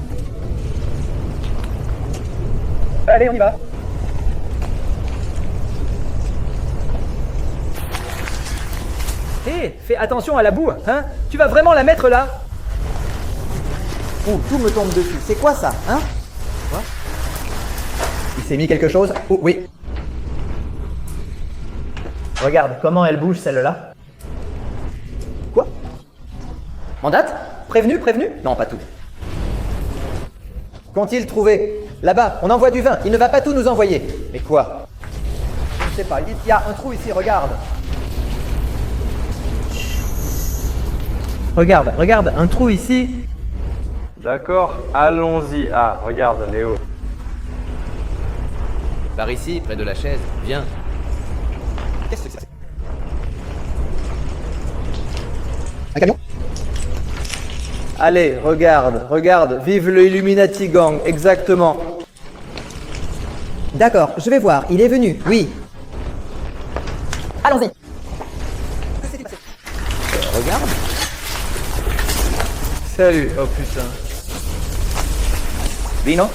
Allez, on y va. Hé, fais attention à la boue, hein? Tu vas vraiment la mettre là? Oh, tout me tombe dessus. C'est quoi ça, hein? Quoi? Il s'est mis quelque chose? Oh, oui. Regarde comment elle bouge celle-là. Quoi? Mandate? Prévenu, prévenu? Non, pas tout. Qu'ont-ils trouvé? Là-bas, on envoie du vin. Il ne va pas tout nous envoyer. Mais quoi? Je ne sais pas. Il y a un trou ici, regarde. Regarde, regarde, un trou ici. D'accord, allons-y. Ah, regarde, Léo. Par ici, près de la chaise. Viens. Qu'est-ce que c'est? Un camion? Allez, regarde, regarde. Vive le Illuminati Gang, exactement. D'accord, je vais voir. Il est venu. Oui. Allons-y. Regarde. Salut, oh putain. Vino?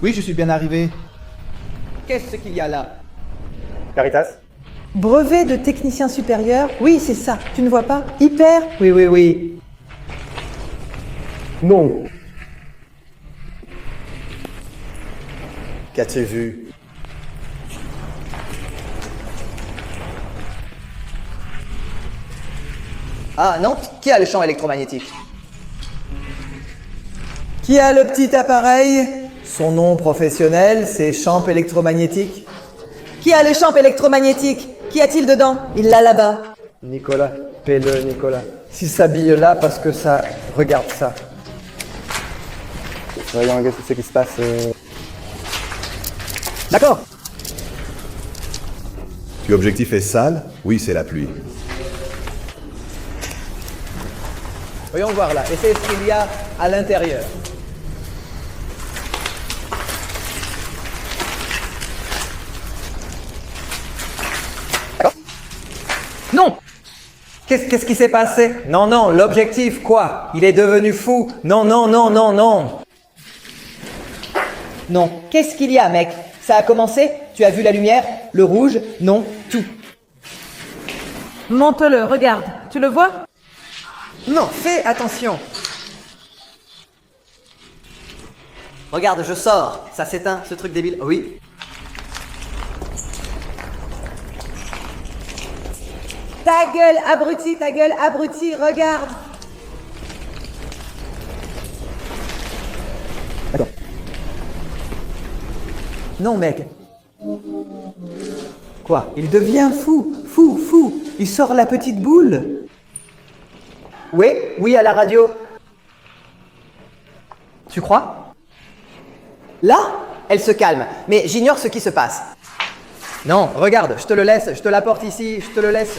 Oui, je suis bien arrivé. Qu'est-ce qu'il y a là? Caritas? Brevet de technicien supérieur? Oui, c'est ça. Tu ne vois pas? Hyper? Oui, oui, oui. Non. Qu'as-tu vu? Ah, non? Qui a le champ électromagnétique? Qui a le petit appareil? Son nom professionnel, c'est champ électromagnétique. Qui a le champ électromagnétique? Qu'y a-t-il dedans? Il l'a là-bas. Nicolas, paie-le, Nicolas. S'il s'habille là, parce que ça... Regarde ça. Voyons, qu'est-ce qui se passe D'accord. Tu objectif est sale? Oui, c'est la pluie. Voyons voir là. Et c'est ce qu'il y a à l'intérieur. Non! Qu'est-ce qui s'est passé? Non, non, l'objectif, quoi? Il est devenu fou. Non, non, non, non, non. Non, qu'est-ce qu'il y a, mec? Ça a commencé? Tu as vu la lumière? Le rouge? Non, tout. Monte-le, regarde. Tu le vois? Non, fais attention. Regarde, je sors. Ça s'éteint, ce truc débile. Oui. Ta gueule, abruti, regarde. D'accord. Non, mec. Quoi? Il devient fou. Il sort la petite boule. Oui, à la radio. Tu crois? Là, elle se calme, mais j'ignore ce qui se passe. Non, regarde, je te le laisse, je te l'apporte ici, je te le laisse.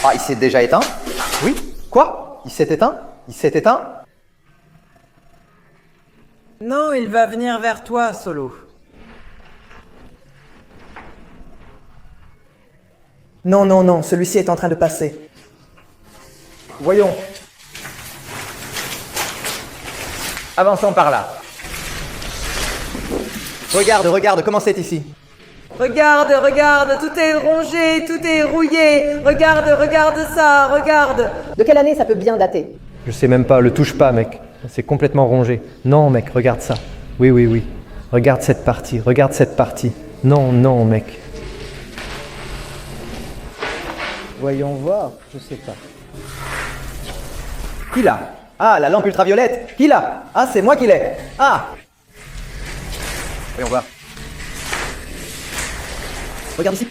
Ah, il s'est déjà éteint? Oui. Quoi? Il s'est éteint? Il s'est éteint? Non, il va venir vers toi, Solo. Non, non, non, celui-ci est en train de passer. Voyons. Avançons par là. Regarde, comment c'est ici? Regarde, tout est rongé, tout est rouillé. Regarde ça, regarde. De quelle année ça peut bien dater? Je sais même pas, le touche pas, mec. C'est complètement rongé. Non, mec, regarde ça. Oui. Regarde cette partie. Non, mec. Voyons voir, je sais pas. Qui l'a? Ah, la lampe ultraviolette. Qui l'a? Ah, c'est moi qui l'ai. Ah. Voyons voir. Regarde ici.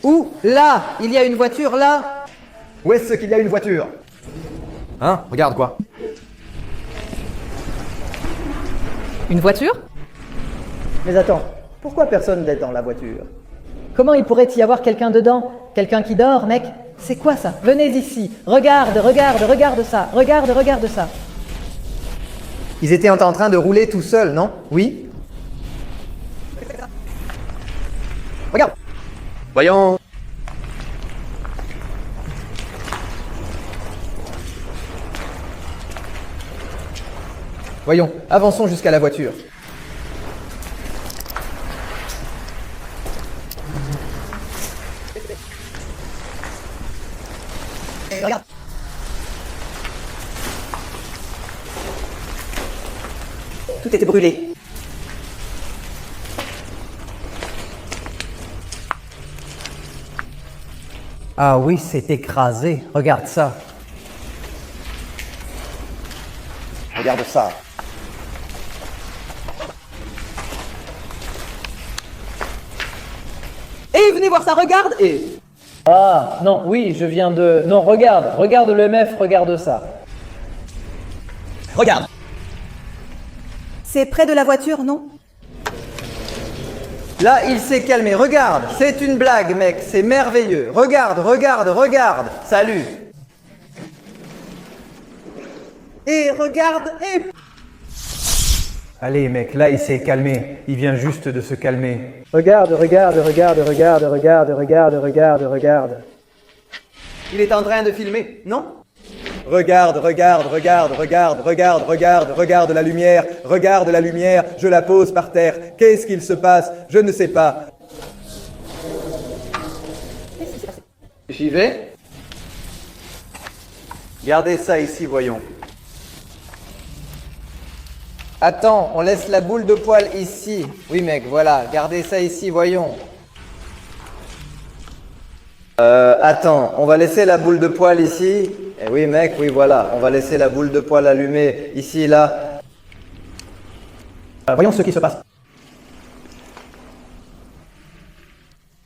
Où? Là. Il y a une voiture là. Où est-ce qu'il y a une voiture? Hein? Regarde quoi? Une voiture? Mais attends, pourquoi personne n'est dans la voiture? Comment il pourrait y avoir quelqu'un dedans? Quelqu'un qui dort, mec? C'est quoi ça? Venez ici. Regarde ça. Regarde ça. Ils étaient en train de rouler tout seuls, non? Oui. Regarde. Voyons. Voyons, avançons jusqu'à la voiture. Regarde. Tout était brûlé. Ah oui, c'est écrasé. Regarde ça. Regarde ça. Et venez voir ça, regarde et... Ah, non, oui, je viens de... Non, regarde le MF, regarde ça. Regarde. C'est près de la voiture, non? Là, il s'est calmé, regarde. C'est une blague, mec, c'est merveilleux. Regarde. Salut. Et regarde, et... Allez, mec, là, il s'est calmé. Il vient juste de se calmer. Regarde. Il est en train de filmer, non? Regarde la lumière, je la pose par terre. Qu'est-ce qu'il se passe? Je ne sais pas. J'y vais. Gardez ça ici, voyons. Attends, on laisse la boule de poil ici. Oui, mec, voilà. Gardez ça ici, voyons. Attends, on va laisser la boule de poil ici. Eh oui, mec, oui, voilà. On va laisser la boule de poil allumée ici, là. Voyons ce qui se passe.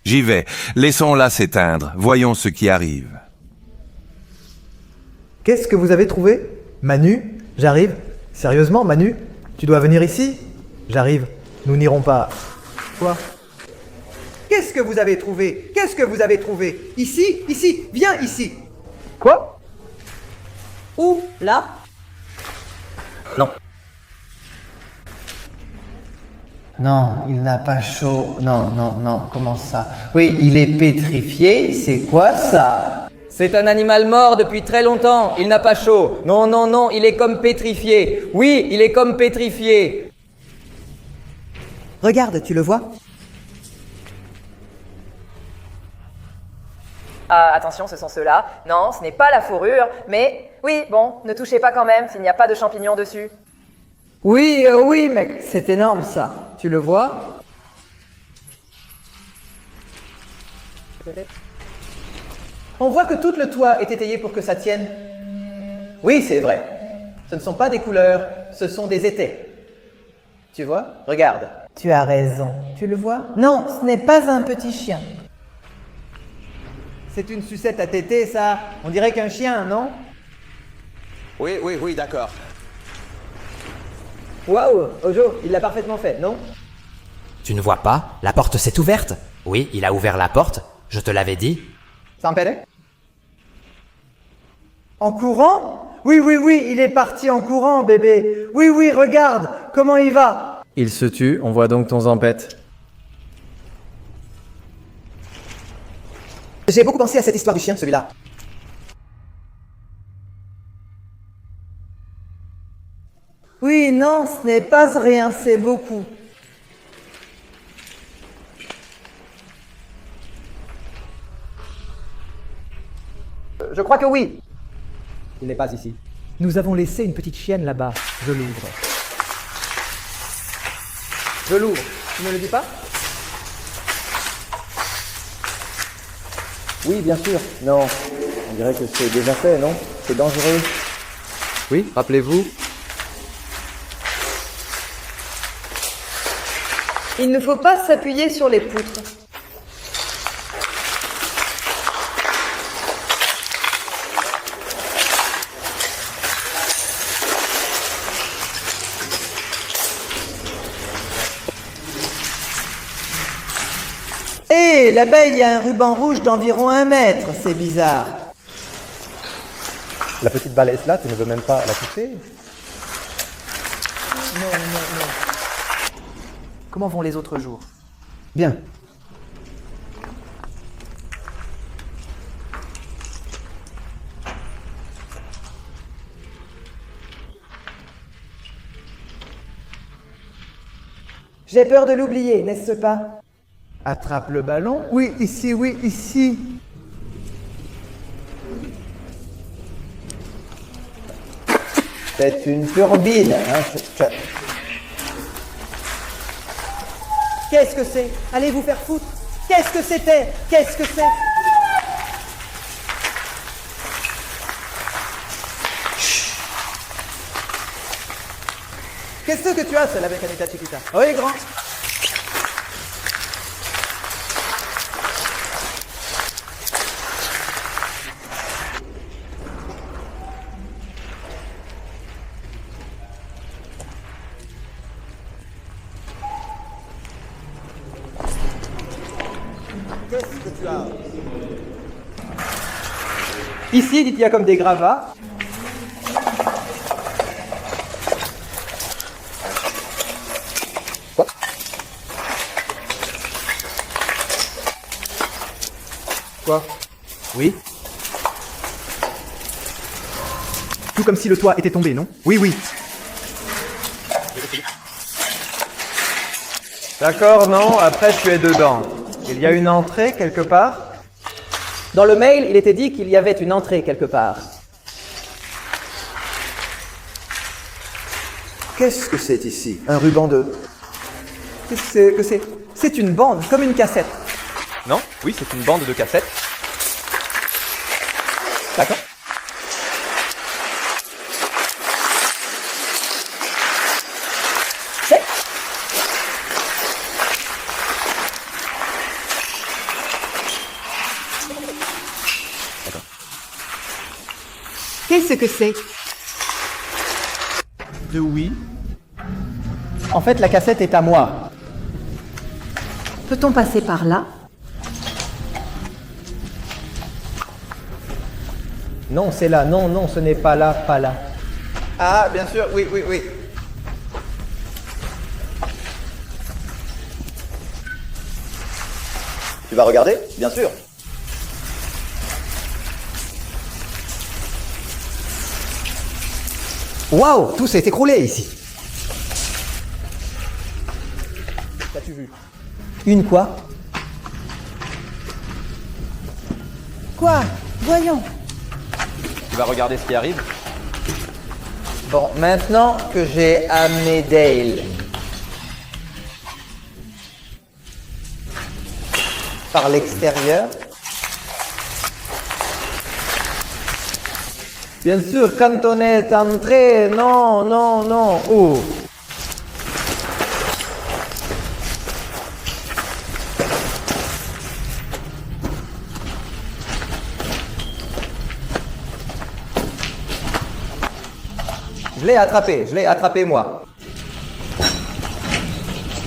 J'y vais. Laissons-la s'éteindre. Voyons ce qui arrive. Qu'est-ce que vous avez trouvé? Manu, j'arrive. Sérieusement, Manu? Tu dois venir ici? J'arrive. Nous n'irons pas. Quoi? Qu'est-ce que vous avez trouvé? Ici, viens ici. Quoi? Où? Là? Non. Non, il n'a pas chaud. Non, non, non, comment ça? Oui, il est pétrifié, c'est quoi ça? C'est un animal mort depuis très longtemps, il n'a pas chaud. Non, non, non, il est comme pétrifié. Oui, il est comme pétrifié. Regarde, tu le vois? Attention, ce sont ceux-là. Non, ce n'est pas la fourrure, mais oui, bon, ne touchez pas quand même s'il n'y a pas de champignons dessus. Oui, oui, mec, c'est énorme ça. Tu le vois? On voit que tout le toit est étayé pour que ça tienne. Oui, c'est vrai. Ce ne sont pas des couleurs, ce sont des étais. Tu vois? Regarde. Tu as raison. Tu le vois? Non, ce n'est pas un petit chien. C'est une sucette à téter, ça. On dirait qu'un chien, non? Oui, d'accord. Waouh, Ojo, il l'a parfaitement fait, non? Tu ne vois pas? La porte s'est ouverte. Oui, il a ouvert la porte. Je te l'avais dit. Sampere? En courant? Oui, oui, oui, il est parti en courant, bébé. Oui, oui, regarde, comment il va? Il se tue, on voit donc ton zampette. J'ai beaucoup pensé à cette histoire du chien, celui-là. Oui, non, ce n'est pas rien, c'est beaucoup. Je crois que oui. Il n'est pas ici. Nous avons laissé une petite chienne là-bas. Je l'ouvre. Je l'ouvre. Tu ne le dis pas? Oui, bien sûr. Non. On dirait que c'est déjà fait, non? C'est dangereux. Oui, rappelez-vous. Il ne faut pas s'appuyer sur les poutres. Hé, là-bas, il y a un ruban rouge d'environ 1 mètre. C'est bizarre. La petite balle est là, tu ne veux même pas la toucher? Non, non, non. Comment vont les autres jours? Bien. J'ai peur de l'oublier, n'est-ce pas? Attrape le ballon. Oui, ici, oui, ici. C'est une turbine. Hein, Qu'est-ce que c'est? Allez vous faire foutre. Qu'est-ce que c'était? Qu'est-ce que c'est? Qu'est-ce que tu as, celle avec Anita Chiquita? Oui, grand. Qu'est-ce que tu as? Ici, il y a comme des gravats. Quoi? Quoi? Oui. Tout comme si le toit était tombé, non? Oui, oui. D'accord, non, après tu es dedans. Il y a une entrée quelque part? Dans le mail, il était dit qu'il y avait une entrée quelque part. Qu'est-ce que c'est ici? Un ruban de... Qu'est-ce que c'est? C'est une bande, comme une cassette. Non? Oui, c'est une bande de cassettes. D'accord. Qu'est-ce que c'est? De oui. En fait, la cassette est à moi. Peut-on passer par là? Non, c'est là. Non, non, ce n'est pas là, pas là. Ah, bien sûr, oui, oui, oui. Tu vas regarder? Bien sûr. Waouh, tout s'est écroulé ici. Qu'as-tu vu? Une quoi? Quoi? Voyons. Tu vas regarder ce qui arrive? Bon, maintenant que j'ai amené Dale par l'extérieur. Bien sûr, quand on est entré, non, non, non. Oh. Je l'ai attrapé moi.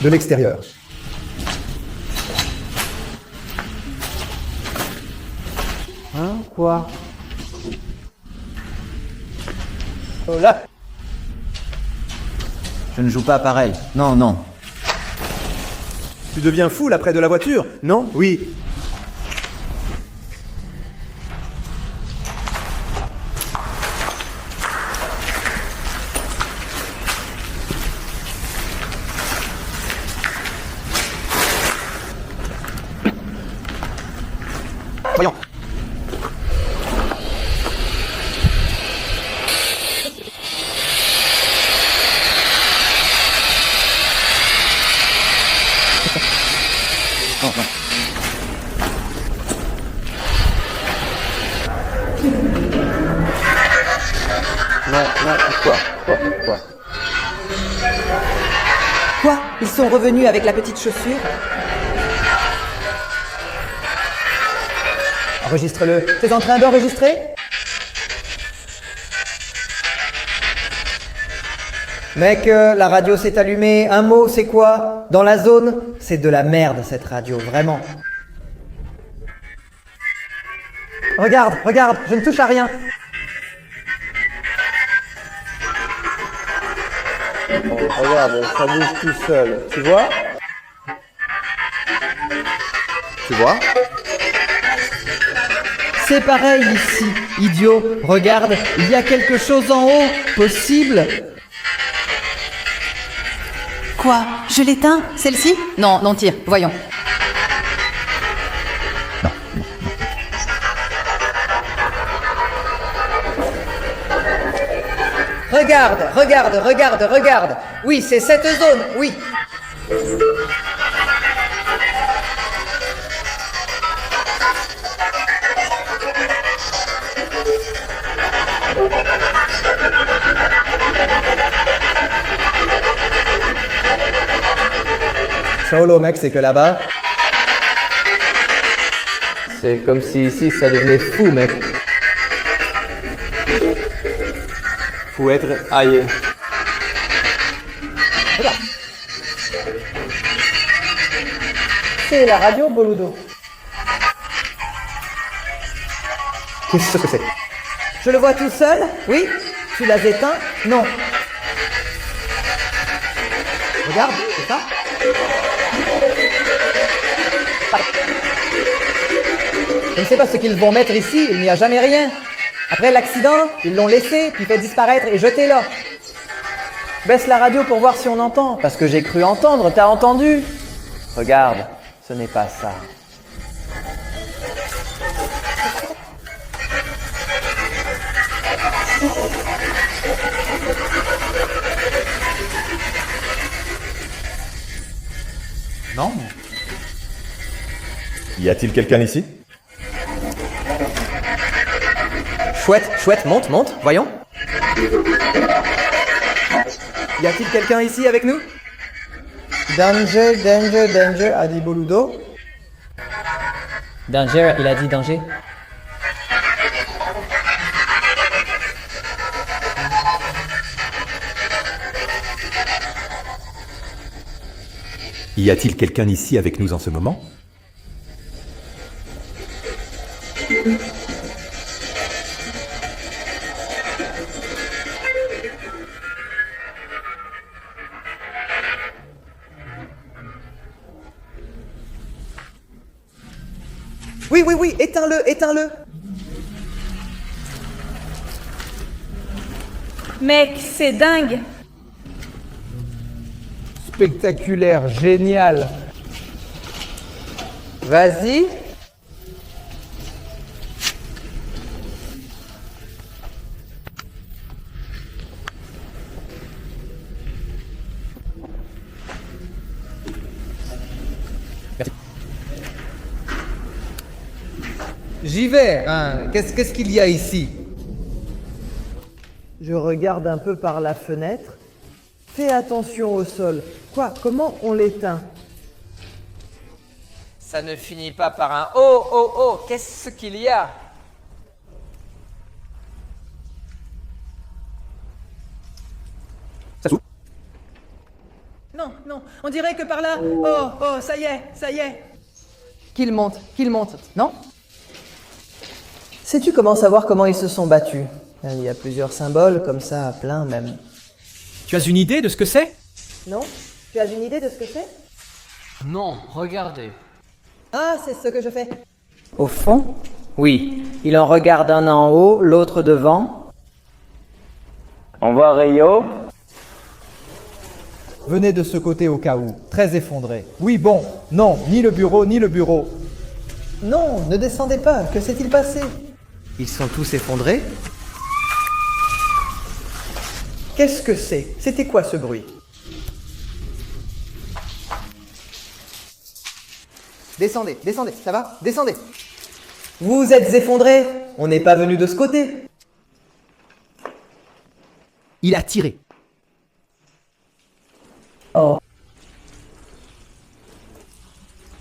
De l'extérieur. Hein? Quoi? Oh là! Je ne joue pas pareil. Non, non. Tu deviens fou là près de la voiture? Non? Oui. Voyons. Non, non. Non, non, quoi? Quoi? Ils sont revenus avec la petite chaussure? Enregistre-le. T'es en train d'enregistrer? Mec, la radio s'est allumée. Un mot, c'est quoi? Dans la zone, c'est de la merde cette radio, vraiment. Regarde, regarde, je ne touche à rien. Oh, regarde, ça bouge tout seul. Tu vois? Tu vois? C'est pareil ici, idiot. Regarde, il y a quelque chose en haut. Possible? Quoi? Je l'éteins? Celle-ci? Non, non, tire, voyons. Regarde, regarde, regarde, regarde. Oui, c'est cette zone, oui. Solo, mec, c'est que là-bas. C'est comme si ici ça devenait fou, mec. Faut être aïe. Regarde. C'est la radio, Boludo. Qu'est-ce que c'est? Je le vois tout seul? Oui. Tu l'as éteint? Non. Regarde, c'est ça? Je ne sais pas ce qu'ils vont mettre ici, il n'y a jamais rien. Après l'accident, ils l'ont laissé, puis fait disparaître et jeté là. Baisse la radio pour voir si on entend, parce que j'ai cru entendre, t'as entendu? Regarde, ce n'est pas ça. Non. Y a-t-il quelqu'un ici? Chouette, chouette, monte, monte, voyons. Y a-t-il quelqu'un ici avec nous? Danger, danger, danger, a dit Boludo. Danger, il a dit danger. Y a-t-il quelqu'un ici avec nous en ce moment? Oui, oui, oui, éteins-le, éteins-le. Mec, c'est dingue. Spectaculaire, génial. Vas-y. J'y vais, hein. Qu'est-ce qu'il y a ici? Je regarde un peu par la fenêtre. Fais attention au sol. Quoi? Comment on l'éteint? Ça ne finit pas par un oh, oh, oh, qu'est-ce qu'il y a? Ça s'ouvre. Non, non, on dirait que par là. Oh, oh, ça y est, ça y est. Qu'il monte, non? Sais-tu comment savoir comment ils se sont battus? Il y a plusieurs symboles, comme ça, plein même. Tu as une idée de ce que c'est? Non? Tu as une idée de ce que c'est? Non, regardez. Ah, c'est ce que je fais. Au fond? Oui. Il en regarde un en haut, l'autre devant. On voit Rio. Venez de ce côté au cas où, très effondré. Oui, bon, non, ni le bureau, ni le bureau. Non, ne descendez pas, que s'est-il passé? Ils sont tous effondrés? Qu'est-ce que c'est? C'était quoi ce bruit? Descendez, descendez, ça va? Descendez. Vous êtes effondrés? On n'est pas venu de ce côté. Il a tiré. Oh.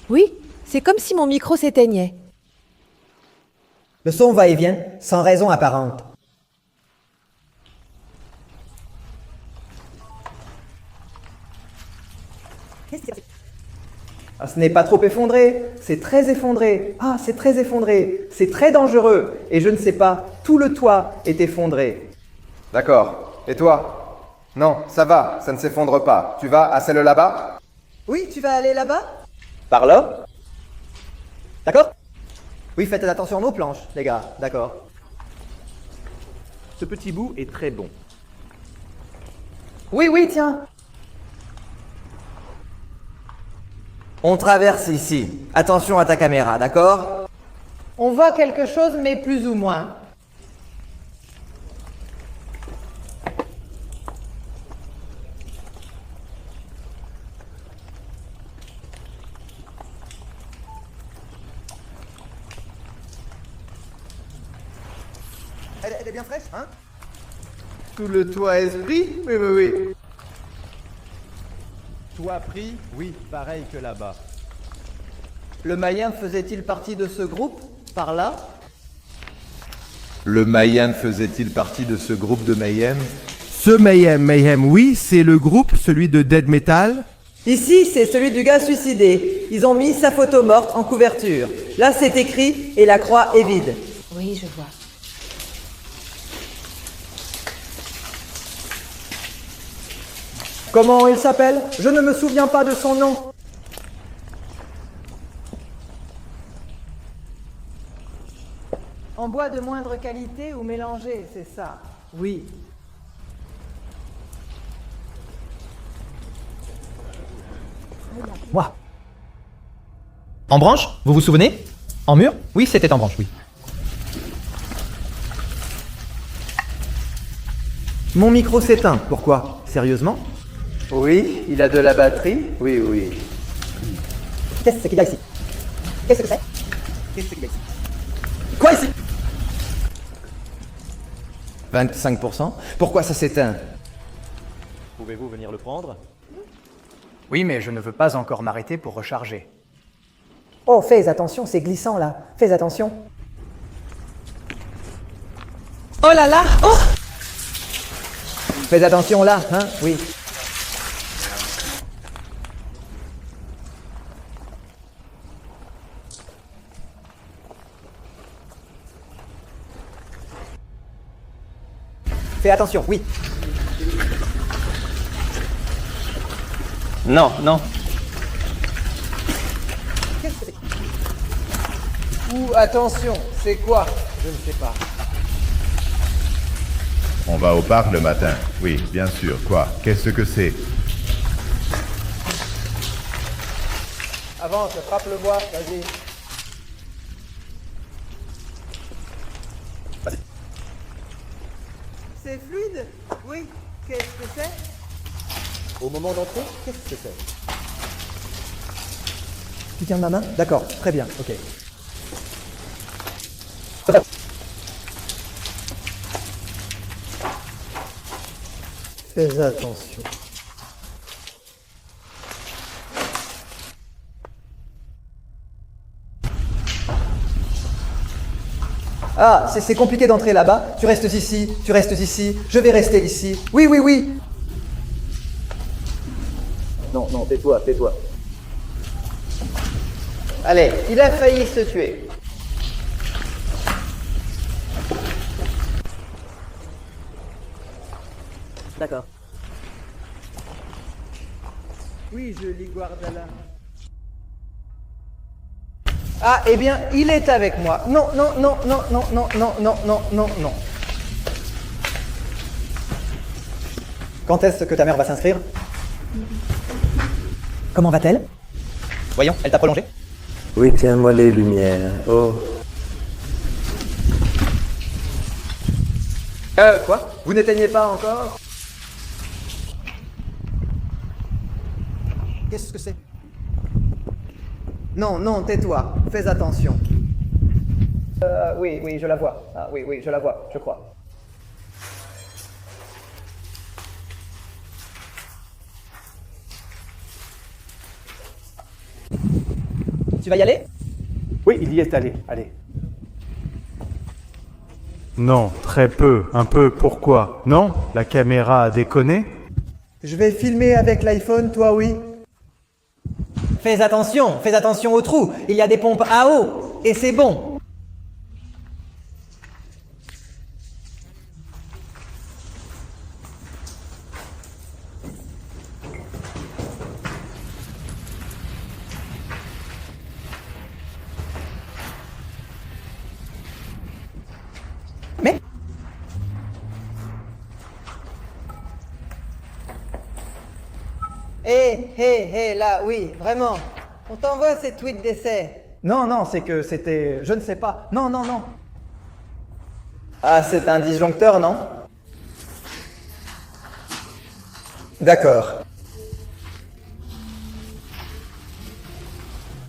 Oui, c'est comme si mon micro s'éteignait. Le son va et vient, sans raison apparente. Qu'est-ce qu'il y a? Ah, ce n'est pas trop effondré, c'est très effondré. Ah, c'est très effondré, c'est très dangereux. Et je ne sais pas, tout le toit est effondré. D'accord. Et toi? Non, ça va, ça ne s'effondre pas. Tu vas à celle là-bas? Oui, tu vas aller là-bas? Par là? D'accord? Oui, faites attention à nos planches, les gars, d'accord. Ce petit bout est très bon. Oui, oui, tiens. On traverse ici. Attention à ta caméra, d'accord? On voit quelque chose, mais plus ou moins. Elle est bien fraîche, hein? Tout le toit est pris? Oui, oui, oui. Toit pris? Oui, pareil que là-bas. Le Mayhem faisait-il partie de ce groupe? Par là? Le Mayhem faisait-il partie de ce groupe de Mayhem? Ce Mayhem, oui, c'est le groupe, celui de Dead Metal. Ici, c'est celui du gars suicidé. Ils ont mis sa photo morte en couverture. Là, c'est écrit et la croix est vide. Oui, je vois. Comment il s'appelle? Je ne me souviens pas de son nom. En bois de moindre qualité ou mélangé, c'est ça. Oui. Moi. En branche? Vous vous souvenez? En mur? Oui, c'était en branche, oui. Mon micro s'éteint. Pourquoi? Sérieusement? Oui, il a de la batterie. Oui, oui. Qu'est-ce qu'il y a ici? Qu'est-ce que c'est? Qu'est-ce qu'il y a ici? Quoi ici? 25%? Pourquoi ça s'éteint? Pouvez-vous venir le prendre? Oui, mais je ne veux pas encore m'arrêter pour recharger. Oh, fais attention, c'est glissant là. Fais attention. Oh là là! Oh! Fais attention là, hein? Oui. Fais attention, oui. Non, non. Qu'est-ce que c'est? Ou attention, c'est quoi? Je ne sais pas. On va au parc le matin. Oui, bien sûr. Quoi? Qu'est-ce que c'est? Avance, frappe le bois, vas-y. C'est fluide? Oui. Qu'est-ce que c'est? Au moment d'entrer, qu'est-ce que c'est? Tu tiens de ma main? D'accord, très bien, ok. Fais attention. Ah, c'est compliqué d'entrer là-bas. Tu restes ici, tu restes ici. Je vais rester ici. Oui, oui, oui. Non, non, tais-toi, tais-toi. Allez, il a failli se tuer. D'accord. Oui, je lis Guardala. Ah, eh bien, il est avec moi. Non, non, non, non, non, non, non, non, non, non, non. Quand est-ce que ta mère va s'inscrire? Comment va-t-elle? Voyons, elle t'a prolongé? Oui, tiens-moi les lumières. Oh. Quoi? Vous n'éteignez pas encore? Qu'est-ce que c'est? Non, non, tais-toi. Fais attention. Oui, oui, je la vois. Ah, oui, oui, je la vois, je crois. Tu vas y aller? Oui, il y est allé. Allez. Non, très peu. Un peu. Pourquoi? Non? La caméra a déconné? Je vais filmer avec l'iPhone, toi oui. Fais attention au trou. Il y a des pompes à eau. Et c'est bon. Mais... Hé, là, oui, vraiment. On t'envoie ces tweets d'essai. Non, non, c'est que c'était... Je ne sais pas. Non, non, non. Ah, c'est un disjoncteur, non? D'accord.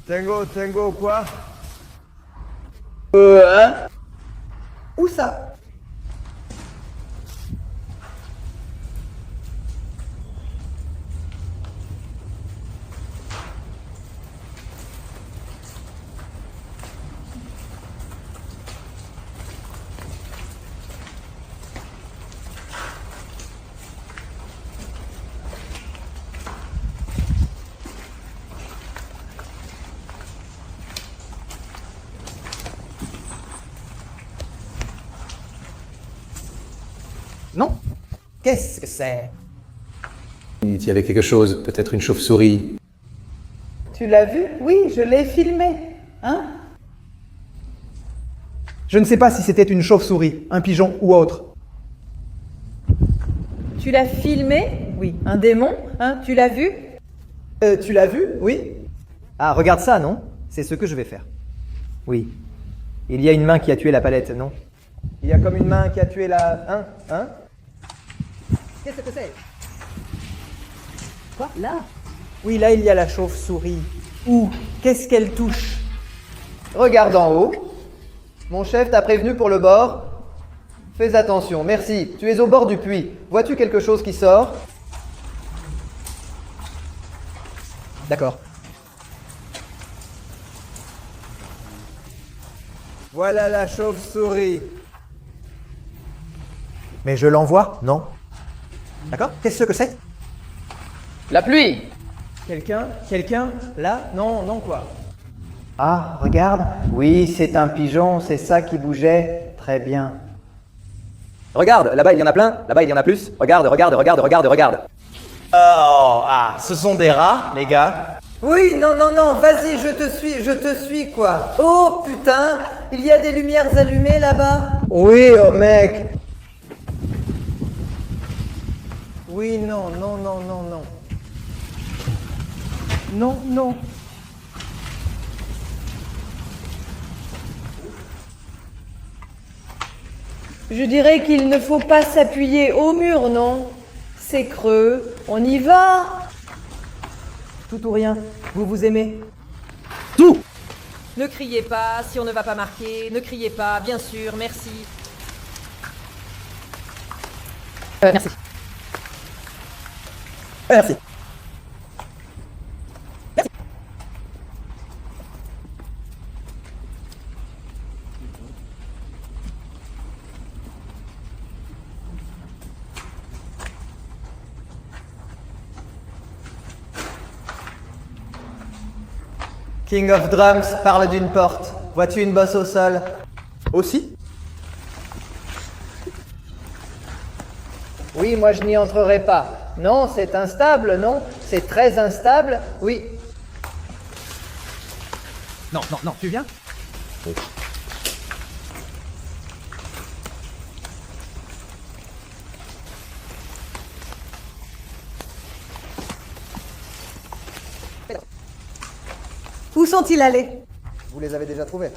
Tango, quoi? Hein? Où ça? Non? Qu'est-ce que c'est? Il y avait quelque chose, peut-être une chauve-souris. Tu l'as vu? Oui, je l'ai filmé. Hein? Je ne sais pas si c'était une chauve-souris, un pigeon ou autre. Tu l'as filmé? Oui. Un démon? Hein? Tu l'as vu? Tu l'as vu? Oui. Ah, regarde ça, non? C'est ce que je vais faire. Oui. Il y a une main qui a tué la palette, non? Il y a comme une main qui a tué la... Hein? Qu'est-ce que c'est? Quoi? Là? Oui, là, il y a la chauve-souris. Où? Qu'est-ce qu'elle touche? Regarde en haut. Mon chef t'a prévenu pour le bord. Fais attention, merci. Tu es au bord du puits. Vois-tu quelque chose qui sort? D'accord. Voilà la chauve-souris. Mais je l'envoie, non? D'accord? Qu'est-ce que c'est? La pluie! Quelqu'un? Là? Non, non quoi? Ah, regarde. Oui, c'est un pigeon, c'est ça qui bougeait. Très bien. Regarde, là-bas il y en a plein, là-bas il y en a plus. Regarde. Oh, ce sont des rats, les gars. Oui, non, non, non, vas-y, je te suis, quoi. Oh, putain, il y a des lumières allumées là-bas. Oui, oh, mec. Oui, non, non, non, non, non. Non, non. Je dirais qu'il ne faut pas s'appuyer au mur, non? C'est creux, on y va. Tout ou rien, vous vous aimez? Tout! Ne criez pas, si on ne va pas marquer, ne criez pas, bien sûr, merci. Merci. Merci. King of Drums parle d'une porte. Vois-tu une bosse au sol? Aussi? Oui, moi je n'y entrerai pas. Non, c'est instable, non? C'est très instable, oui. Non, non, non, tu viens? Où sont-ils allés? Vous les avez déjà trouvés?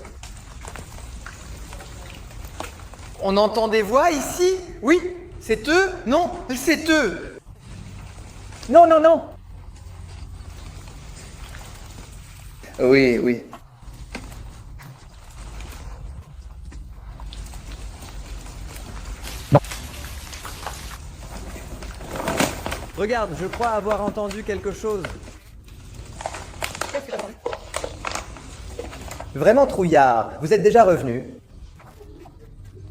On entend des voix ici? Oui, c'est eux? Non, c'est eux. Non, non, non. Oui, oui. Regarde, je crois avoir entendu quelque chose. Vraiment trouillard, vous êtes déjà revenu.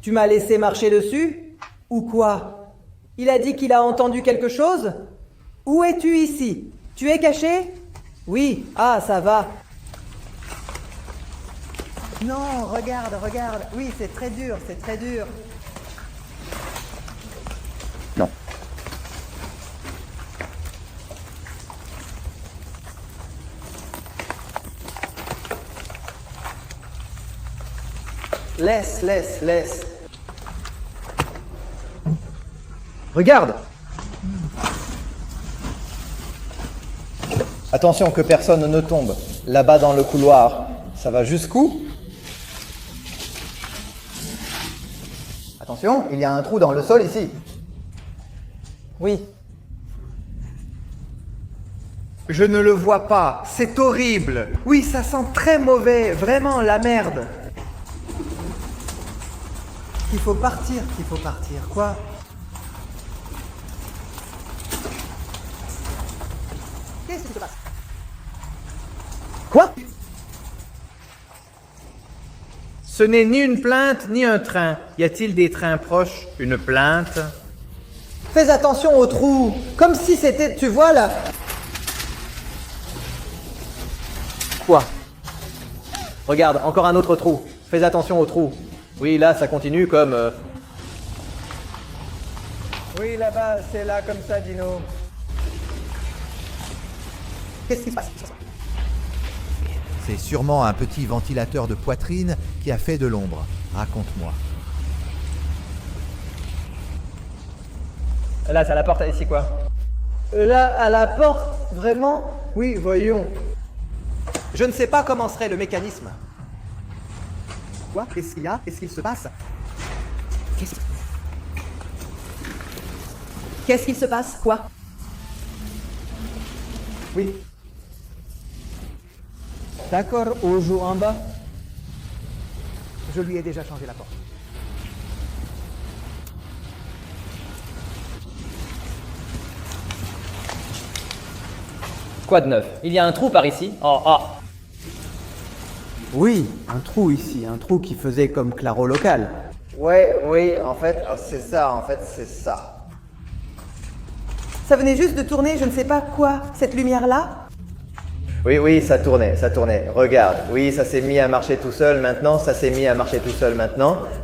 Tu m'as laissé marcher dessus? Ou quoi? Il a dit qu'il a entendu quelque chose? Où es-tu ici? Tu es caché? Oui, ah, ça va. Non, regarde, regarde. Oui, c'est très dur, c'est très dur. Non. Laisse, laisse, laisse. Regarde. Attention que personne ne tombe. Là-bas dans le couloir. Ça va jusqu'où? Attention, il y a un trou dans le sol ici. Oui. Je ne le vois pas. C'est horrible. Oui, ça sent très mauvais. Vraiment la merde. Qu'il faut partir, qu'il faut partir. Quoi? Qu'est-ce qui se passe? Quoi? Ce n'est ni une plainte, ni un train. Y a-t-il des trains proches? Une plainte? Fais attention au trou. Comme si c'était... Tu vois là? Quoi? Regarde, encore un autre trou. Fais attention au trou. Oui, là, ça continue comme... Oui, là-bas, c'est là comme ça, Dino. Qu'est-ce qui se passe? C'est sûrement un petit ventilateur de poitrine qui a fait de l'ombre. Raconte-moi. Là, c'est à la porte, ici, quoi? Là, à la porte? Vraiment? Oui, voyons. Je ne sais pas comment serait le mécanisme. Quoi? Qu'est-ce qu'il y a? Qu'est-ce qu'il se passe? Qu'est-ce qu'il se passe? Quoi? Oui. D'accord, on joue en bas. Je lui ai déjà changé la porte. Quoi de neuf? Il y a un trou par ici? Oh, ah. Oui, un trou ici, un trou qui faisait comme claro local. Ouais, oui, en fait, c'est ça. Ça venait juste de tourner, je ne sais pas quoi, cette lumière-là? Oui, ça tournait. Regarde, oui, ça s'est mis à marcher tout seul maintenant,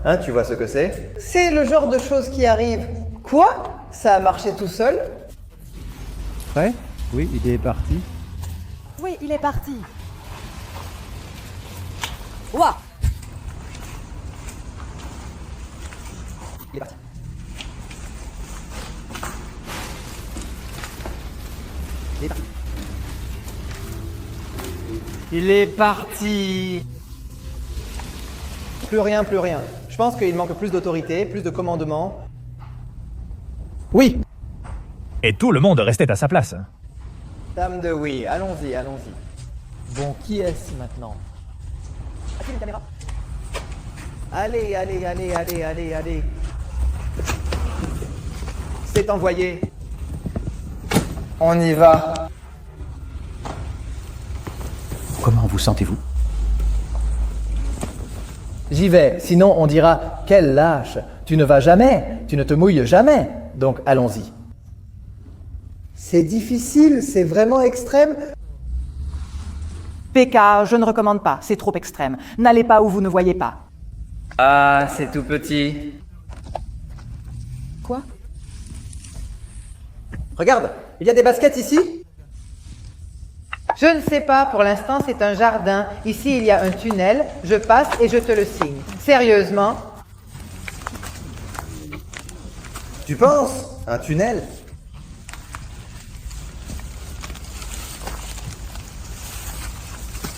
Hein, tu vois ce que c'est? C'est le genre de choses qui arrive. Quoi? Ça a marché tout seul? Ouais, oui, il est parti. Oui, il est parti. Ouah! Il est parti. Il est parti. Plus rien, plus rien. Je pense qu'il manque plus d'autorité, plus de commandement. Oui. Et tout le monde restait à sa place. Dame de oui, allons-y, allons-y. Bon, qui est-ce maintenant? A-t-il une caméra? Allez, allez, allez, allez, allez, allez. C'est envoyé. On y va. Comment vous sentez-vous? J'y vais, sinon on dira « Quel lâche! Tu ne vas jamais, tu ne te mouilles jamais !» Donc allons-y. C'est difficile, c'est vraiment extrême. PK, je ne recommande pas, c'est trop extrême. N'allez pas où vous ne voyez pas. Ah, c'est tout petit. Quoi? Regarde, il y a des baskets ici. Je ne sais pas, pour l'instant c'est un jardin. Ici il y a un tunnel, je passe et je te le signe. Sérieusement? Tu penses? Un tunnel?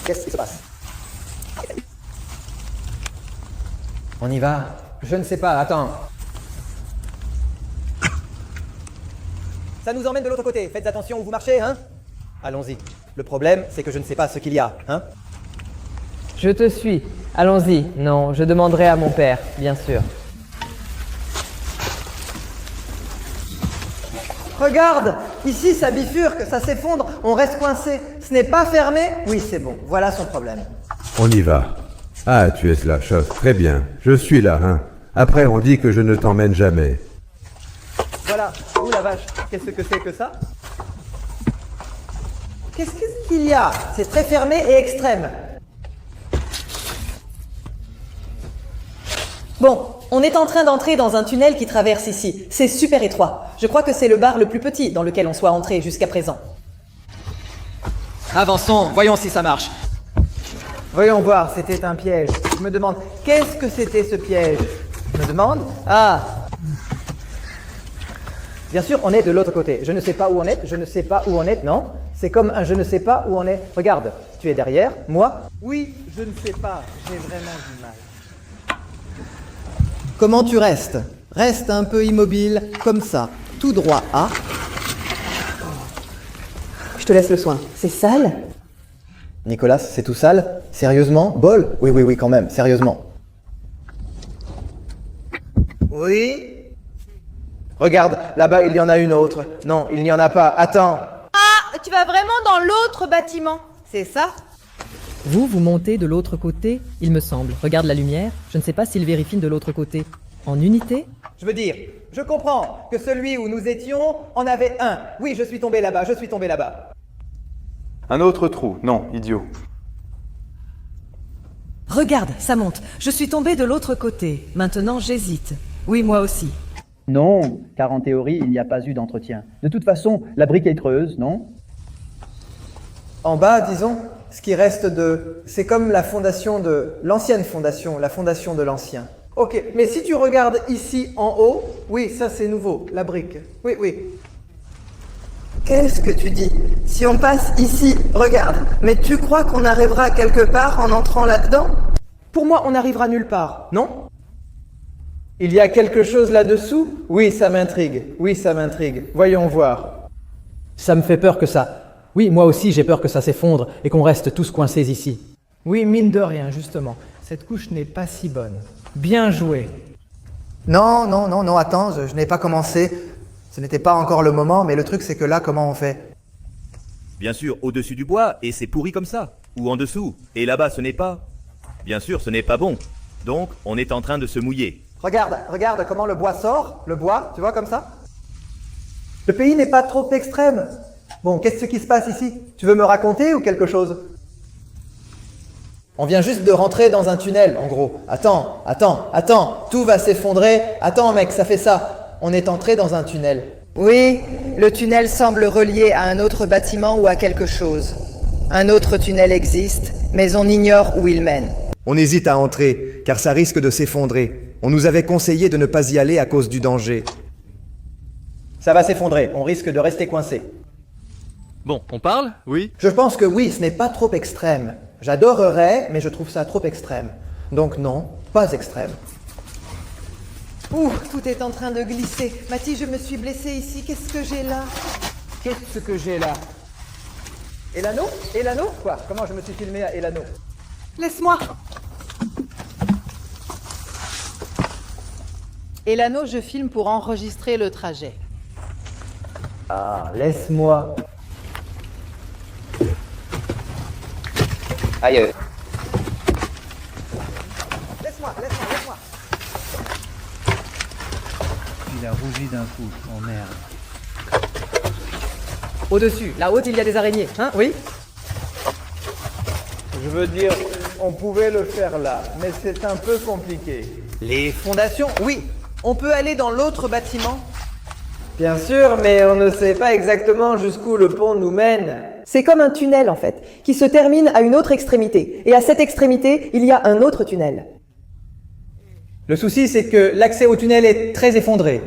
Qu'est-ce qui se passe? On y va. Je ne sais pas, attends. Ça nous emmène de l'autre côté, faites attention où vous marchez, hein? Allons-y. Le problème, c'est que je ne sais pas ce qu'il y a, hein? Je te suis. Allons-y. Non, je demanderai à mon père, bien sûr. Regarde! Ici, ça bifurque, ça s'effondre, on reste coincé. Ce n'est pas fermé? Oui, c'est bon. Voilà son problème. On y va. Ah, tu es là, chose. Très bien. Je suis là, hein. Après, on dit que je ne t'emmène jamais. Voilà. Ouh la vache, qu'est-ce que c'est que ça? Qu'est-ce qu'il y a? C'est très fermé et extrême. Bon, on est en train d'entrer dans un tunnel qui traverse ici. C'est super étroit. Je crois que c'est le bar le plus petit dans lequel on soit entré jusqu'à présent. Avançons, voyons si ça marche. Voyons voir, c'était un piège. Je me demande, qu'est-ce que c'était ce piège? Je me demande, ah! Bien sûr, on est de l'autre côté. Je ne sais pas où on est, je ne sais pas où on est, non? C'est comme un je ne sais pas où on est. Regarde, tu es derrière, moi? Oui, je ne sais pas, j'ai vraiment du mal. Comment tu restes? Reste un peu immobile, comme ça, tout droit à... Je te laisse le soin. C'est sale? Nicolas, c'est tout sale? Sérieusement? Bol? Oui, oui, oui, quand même, sérieusement. Oui? Regarde, là-bas, il y en a une autre. Non, il n'y en a pas. Attends. Ah, tu vas vraiment dans l'autre bâtiment, c'est ça? Vous montez de l'autre côté, il me semble. Regarde la lumière, je ne sais pas s'il vérifie de l'autre côté. En unité? Je veux dire, je comprends que celui où nous étions en avait un. Oui, je suis tombé là-bas, je suis tombé là-bas. Un autre trou. Non, idiot. Regarde, ça monte. Je suis tombée de l'autre côté. Maintenant, j'hésite. Oui, moi aussi. Non, car en théorie, il n'y a pas eu d'entretien. De toute façon, la brique est creuse, non? En bas, disons, ce qui reste de... C'est comme la fondation de... L'ancienne fondation, la fondation de l'ancien. Ok, mais si tu regardes ici en haut, oui, ça c'est nouveau, la brique. Oui, oui. Qu'est-ce que tu dis? Si on passe ici, regarde, mais tu crois qu'on arrivera quelque part en entrant là-dedans? Pour moi, on n'arrivera nulle part, non? Il y a quelque chose là-dessous? Oui, ça m'intrigue. Oui, ça m'intrigue. Voyons voir. Ça me fait peur que ça... Oui, moi aussi j'ai peur que ça s'effondre et qu'on reste tous coincés ici. Oui, mine de rien, justement. Cette couche n'est pas si bonne. Bien joué. Non, non, non, non, attends, je n'ai pas commencé. Ce n'était pas encore le moment, mais le truc c'est que là, comment on fait? Bien sûr, au-dessus du bois, et c'est pourri comme ça. Ou en dessous, et là-bas ce n'est pas. Bien sûr, ce n'est pas bon. Donc, on est en train de se mouiller. Regarde, regarde comment le bois sort, le bois, tu vois comme ça? Le pays n'est pas trop extrême. Bon, qu'est-ce qui se passe ici? Tu veux me raconter ou quelque chose? On vient juste de rentrer dans un tunnel, en gros. Attends, attends, attends, tout va s'effondrer. Attends mec, ça fait ça. On est entré dans un tunnel. Oui, le tunnel semble relié à un autre bâtiment ou à quelque chose. Un autre tunnel existe, mais on ignore où il mène. On hésite à entrer, car ça risque de s'effondrer. On nous avait conseillé de ne pas y aller à cause du danger. Ça va s'effondrer, on risque de rester coincé. Bon, on parle? Oui. Je pense que oui, ce n'est pas trop extrême. J'adorerais, mais je trouve ça trop extrême. Donc non, pas extrême. Ouh, tout est en train de glisser. Mathie, je me suis blessée ici. Qu'est-ce que j'ai là? Qu'est-ce que j'ai là? Et l'anneau? Et l'anneau? Quoi? Comment je me suis filmé à Elano? Laisse-moi. Et l'anneau, je filme pour enregistrer le trajet. Ah, laisse-moi. Aïe. Laisse-moi. Il a rougi d'un coup. Oh merde. Au-dessus, la haute, il y a des araignées, hein? Oui? Je veux dire, on pouvait le faire là, mais c'est un peu compliqué. Les fondations? Oui. On peut aller dans l'autre bâtiment? Bien sûr, mais on ne sait pas exactement jusqu'où le pont nous mène. C'est comme un tunnel, en fait, qui se termine à une autre extrémité. Et à cette extrémité, il y a un autre tunnel. Le souci, c'est que l'accès au tunnel est très effondré.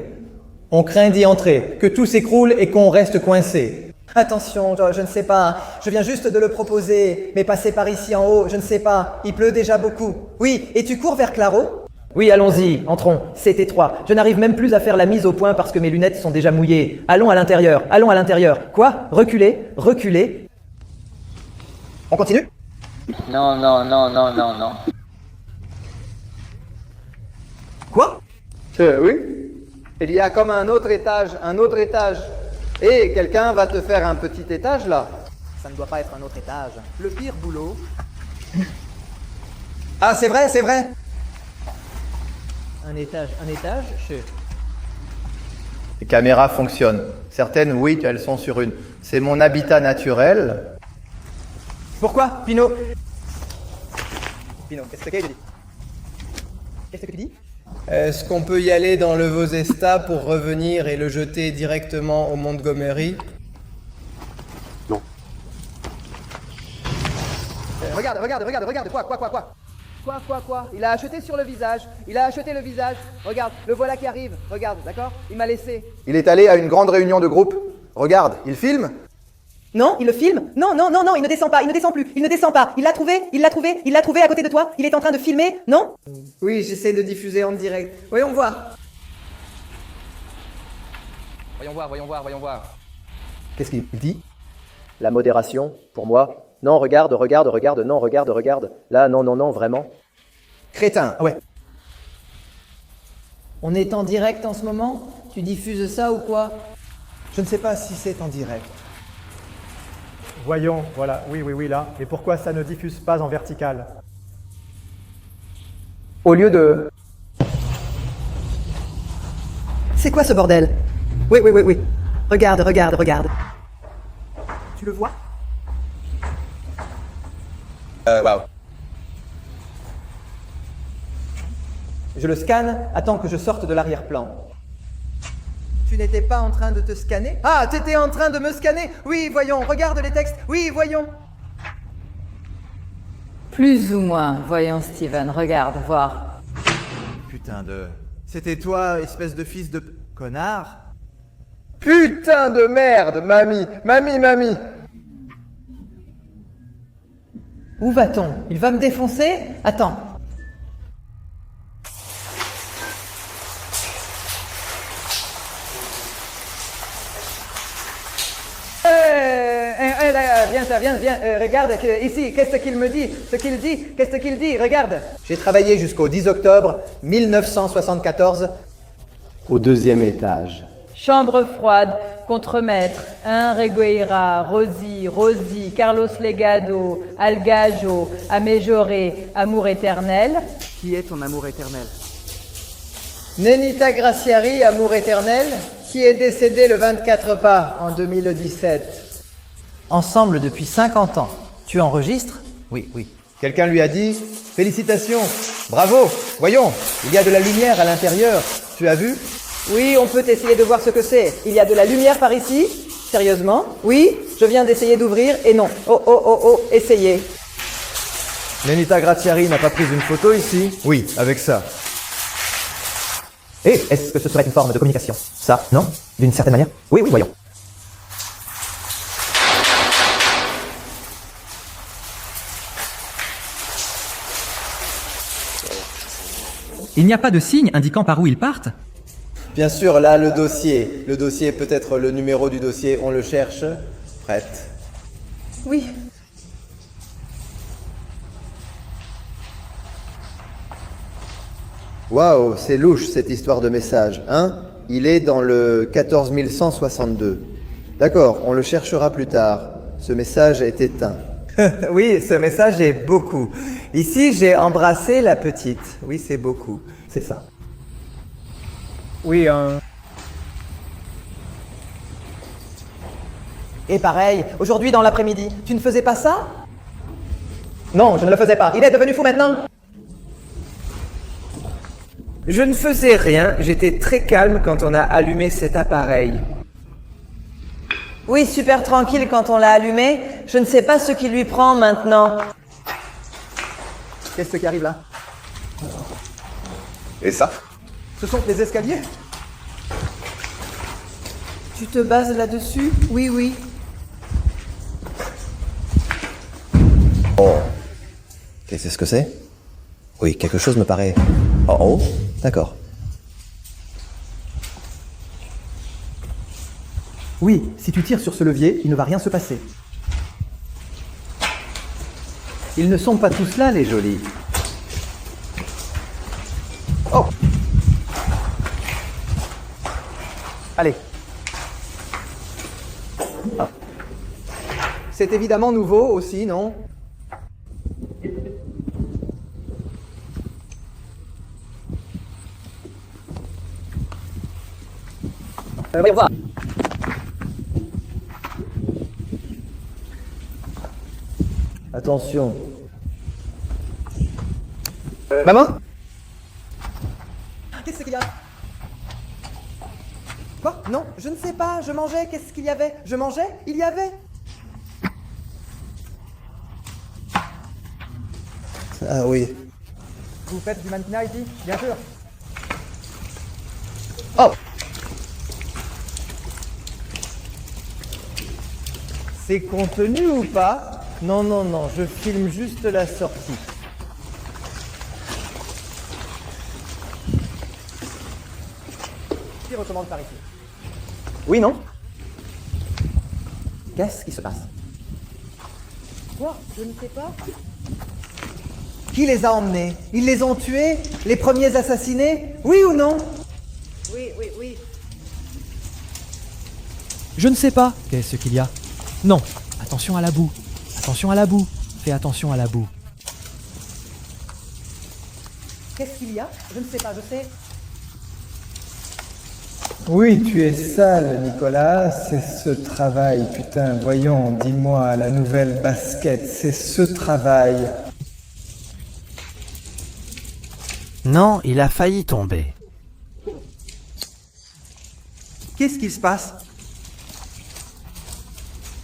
On craint d'y entrer, que tout s'écroule et qu'on reste coincé. Attention, je ne sais pas, je viens juste de le proposer, mais passer par ici en haut, je ne sais pas, il pleut déjà beaucoup. Oui, et tu cours vers Claro? Oui, allons-y, entrons, c'est étroit. Je n'arrive même plus à faire la mise au point parce que mes lunettes sont déjà mouillées. Allons à l'intérieur, allons à l'intérieur. Quoi? Reculez, reculez. On continue? Non. Quoi? Oui. Il y a comme un autre étage. Et quelqu'un va te faire un petit étage là. Ça ne doit pas être un autre étage. Le pire boulot... Ah, c'est vrai. Un étage, Les caméras fonctionnent. Certaines, oui, elles sont sur une. C'est mon habitat naturel. Pourquoi, Pino? Pino, qu'est-ce que tu dis? Qu'est-ce que tu dis? Est-ce qu'on peut y aller dans le Vosesta pour revenir et le jeter directement au Montgomery? Non. Regarde, Quoi? Il a acheté sur le visage. Regarde, le voilà qui arrive. Regarde, d'accord? Il m'a laissé. Il est allé à une grande réunion de groupe. Regarde, il filme? Non, il le filme? Non, il ne descend pas, il ne descend plus, il ne descend pas. Il l'a trouvé à côté de toi. Il est en train de filmer, non? Oui, j'essaie de diffuser en direct. Voyons voir. Voyons voir. Qu'est-ce qu'il dit? La modération, pour moi. Non, regarde, non, regarde. Là, non, vraiment. Crétin, ouais. On est en direct en ce moment? Tu diffuses ça ou quoi? Je ne sais pas si c'est en direct. Voyons, voilà, oui, là. Et pourquoi ça ne diffuse pas en vertical? Au lieu de... C'est quoi ce bordel? Oui. Regarde. Tu le vois? Wow. Je le scanne, attends que je sorte de l'arrière-plan. Tu n'étais pas en train de te scanner? Ah, t'étais en train de me scanner? Oui, voyons, regarde les textes. Oui, voyons. Plus ou moins. Voyons, Steven, regarde, voir. Putain de... C'était toi, espèce de fils de... connard? Putain de merde, mamie. Où va-t-on? Il va me défoncer? Attends. Viens, regarde, ici, qu'est-ce qu'il me dit? Qu'est-ce qu'il dit? Regarde. J'ai travaillé jusqu'au 10 octobre 1974 au 2e étage. Chambre froide, contremaître, Regueira, Rosie, Carlos Legado, Algajo, Amejoré, Amour éternel. Qui est ton amour éternel? Nenita Graciari, amour éternel, qui est décédé le 24 pas en 2017. Ensemble depuis 50 ans. Tu enregistres? Oui. Quelqu'un lui a dit « Félicitations, bravo, voyons, il y a de la lumière à l'intérieur, tu as vu ?» Oui, on peut essayer de voir ce que c'est. Il y a de la lumière par ici? Sérieusement? Oui? Je viens d'essayer d'ouvrir et non. Oh, essayez. Nenita Graziari n'a pas pris une photo ici? Oui, avec ça. Eh, est-ce que ce serait une forme de communication? Ça, non? D'une certaine manière? Oui, voyons. Il n'y a pas de signe indiquant par où ils partent? Bien sûr, là, le dossier. Le dossier, peut-être le numéro du dossier, on le cherche. Prête. Oui. Waouh, c'est louche cette histoire de message, hein? Il est dans le 14162. D'accord, on le cherchera plus tard. Ce message est éteint. Oui, ce message est beaucoup. Ici, j'ai embrassé la petite. Oui, c'est beaucoup. C'est ça. Oui, Et pareil, aujourd'hui dans l'après-midi, tu ne faisais pas ça? Non, je ne le faisais pas. Il est devenu fou maintenant? Je ne faisais rien, j'étais très calme quand on a allumé cet appareil. Oui, super tranquille quand on l'a allumé. Je ne sais pas ce qui lui prend maintenant. Qu'est-ce qui arrive là? Et ça? Ce sont les escaliers? Tu te bases là-dessus? Oui, oui. Oh. Qu'est-ce que c'est? Oui, quelque chose me paraît... Oh, d'accord. Oui, si tu tires sur ce levier, il ne va rien se passer. Ils ne sont pas tous là, les jolis. Oh! Allez. Ah. C'est évidemment nouveau aussi, non? Voyons voir. Attention. Maman? Qu'est-ce qu'il y a? Quoi? Non, je ne sais pas, je mangeais, qu'est-ce qu'il y avait? Je mangeais? Il y avait? Ah oui. Vous faites du mannequinat ici? Bien sûr. Oh! C'est contenu ou pas? Non, non, non, je filme juste la sortie. Qui recommande par ici? Oui, non? Qu'est-ce qui se passe? Quoi? Je ne sais pas. Qui les a emmenés? Ils les ont tués? Les premiers assassinés? Oui ou non? Oui, oui, oui. Je ne sais pas. Qu'est-ce qu'il y a? Non. Attention à la boue. Attention à la boue. Fais attention à la boue. Qu'est-ce qu'il y a? Je ne sais pas, je sais. Oui, tu es sale, Nicolas, c'est ce travail, putain, voyons, dis-moi, la nouvelle basket, c'est ce travail. Non, il a failli tomber. Qu'est-ce qui se passe?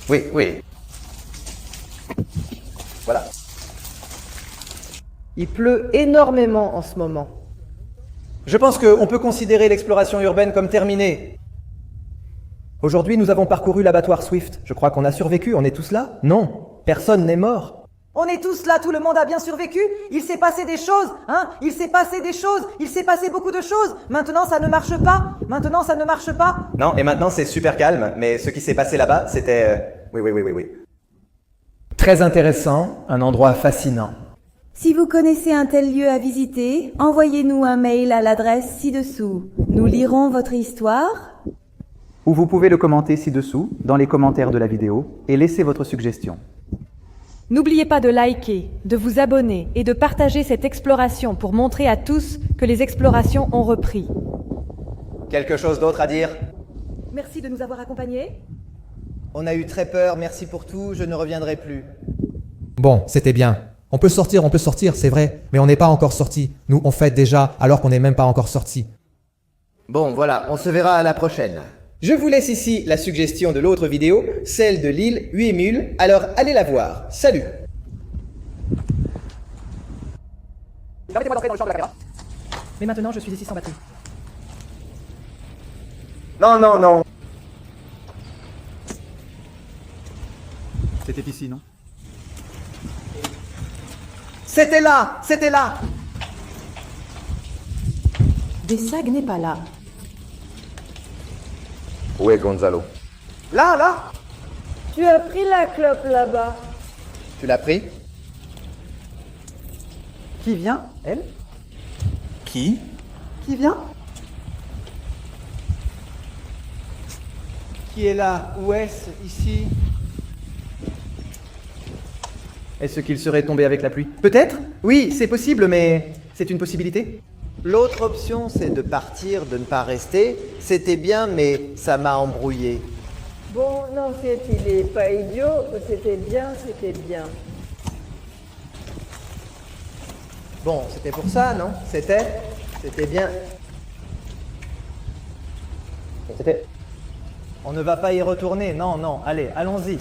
Oui, oui. Voilà. Il pleut énormément en ce moment. Je pense qu'on peut considérer l'exploration urbaine comme terminée. Aujourd'hui, nous avons parcouru l'abattoir Swift. Je crois qu'on a survécu, on est tous là? Non, personne n'est mort. On est tous là, tout le monde a bien survécu. Il s'est passé des choses, hein? Il s'est passé des choses. Il s'est passé beaucoup de choses. Maintenant, ça ne marche pas. Maintenant, ça ne marche pas. Non, et maintenant c'est super calme, mais ce qui s'est passé là-bas, c'était... Oui. Très intéressant, un endroit fascinant. Si vous connaissez un tel lieu à visiter, envoyez-nous un mail à l'adresse ci-dessous. Nous lirons votre histoire. Ou vous pouvez le commenter ci-dessous, dans les commentaires de la vidéo, et laisser votre suggestion. N'oubliez pas de liker, de vous abonner et de partager cette exploration pour montrer à tous que les explorations ont repris. Quelque chose d'autre à dire? Merci de nous avoir accompagnés. On a eu très peur, merci pour tout, je ne reviendrai plus. Bon, c'était bien. On peut sortir, c'est vrai, mais on n'est pas encore sorti. Nous, on fête déjà alors qu'on n'est même pas encore sorti. Bon, voilà, on se verra à la prochaine. Je vous laisse ici la suggestion de l'autre vidéo, celle de l'île Uemul, alors allez la voir. Salut. Permettez-moi d'entrer dans le champ de la caméra. Mais maintenant, je suis ici sans batterie. Non, non, non. C'était ici, non? C'était là, c'était là. Dessag n'est pas là. Où est Gonzalo? Là, là. Tu as pris la clope là-bas. Tu l'as pris? Qui vient, elle? Qui? Qui vient? Qui est là? Où est-ce? Ici? Est-ce qu'il serait tombé avec la pluie? Peut-être? Oui, c'est possible, mais c'est une possibilité. L'autre option, c'est de partir, de ne pas rester. C'était bien, mais ça m'a embrouillé. Bon, non, il est pas idiot. C'était bien, c'était bien. Bon, c'était pour ça, non? C'était bien. C'était... On ne va pas y retourner, non, non. Allez, allons-y.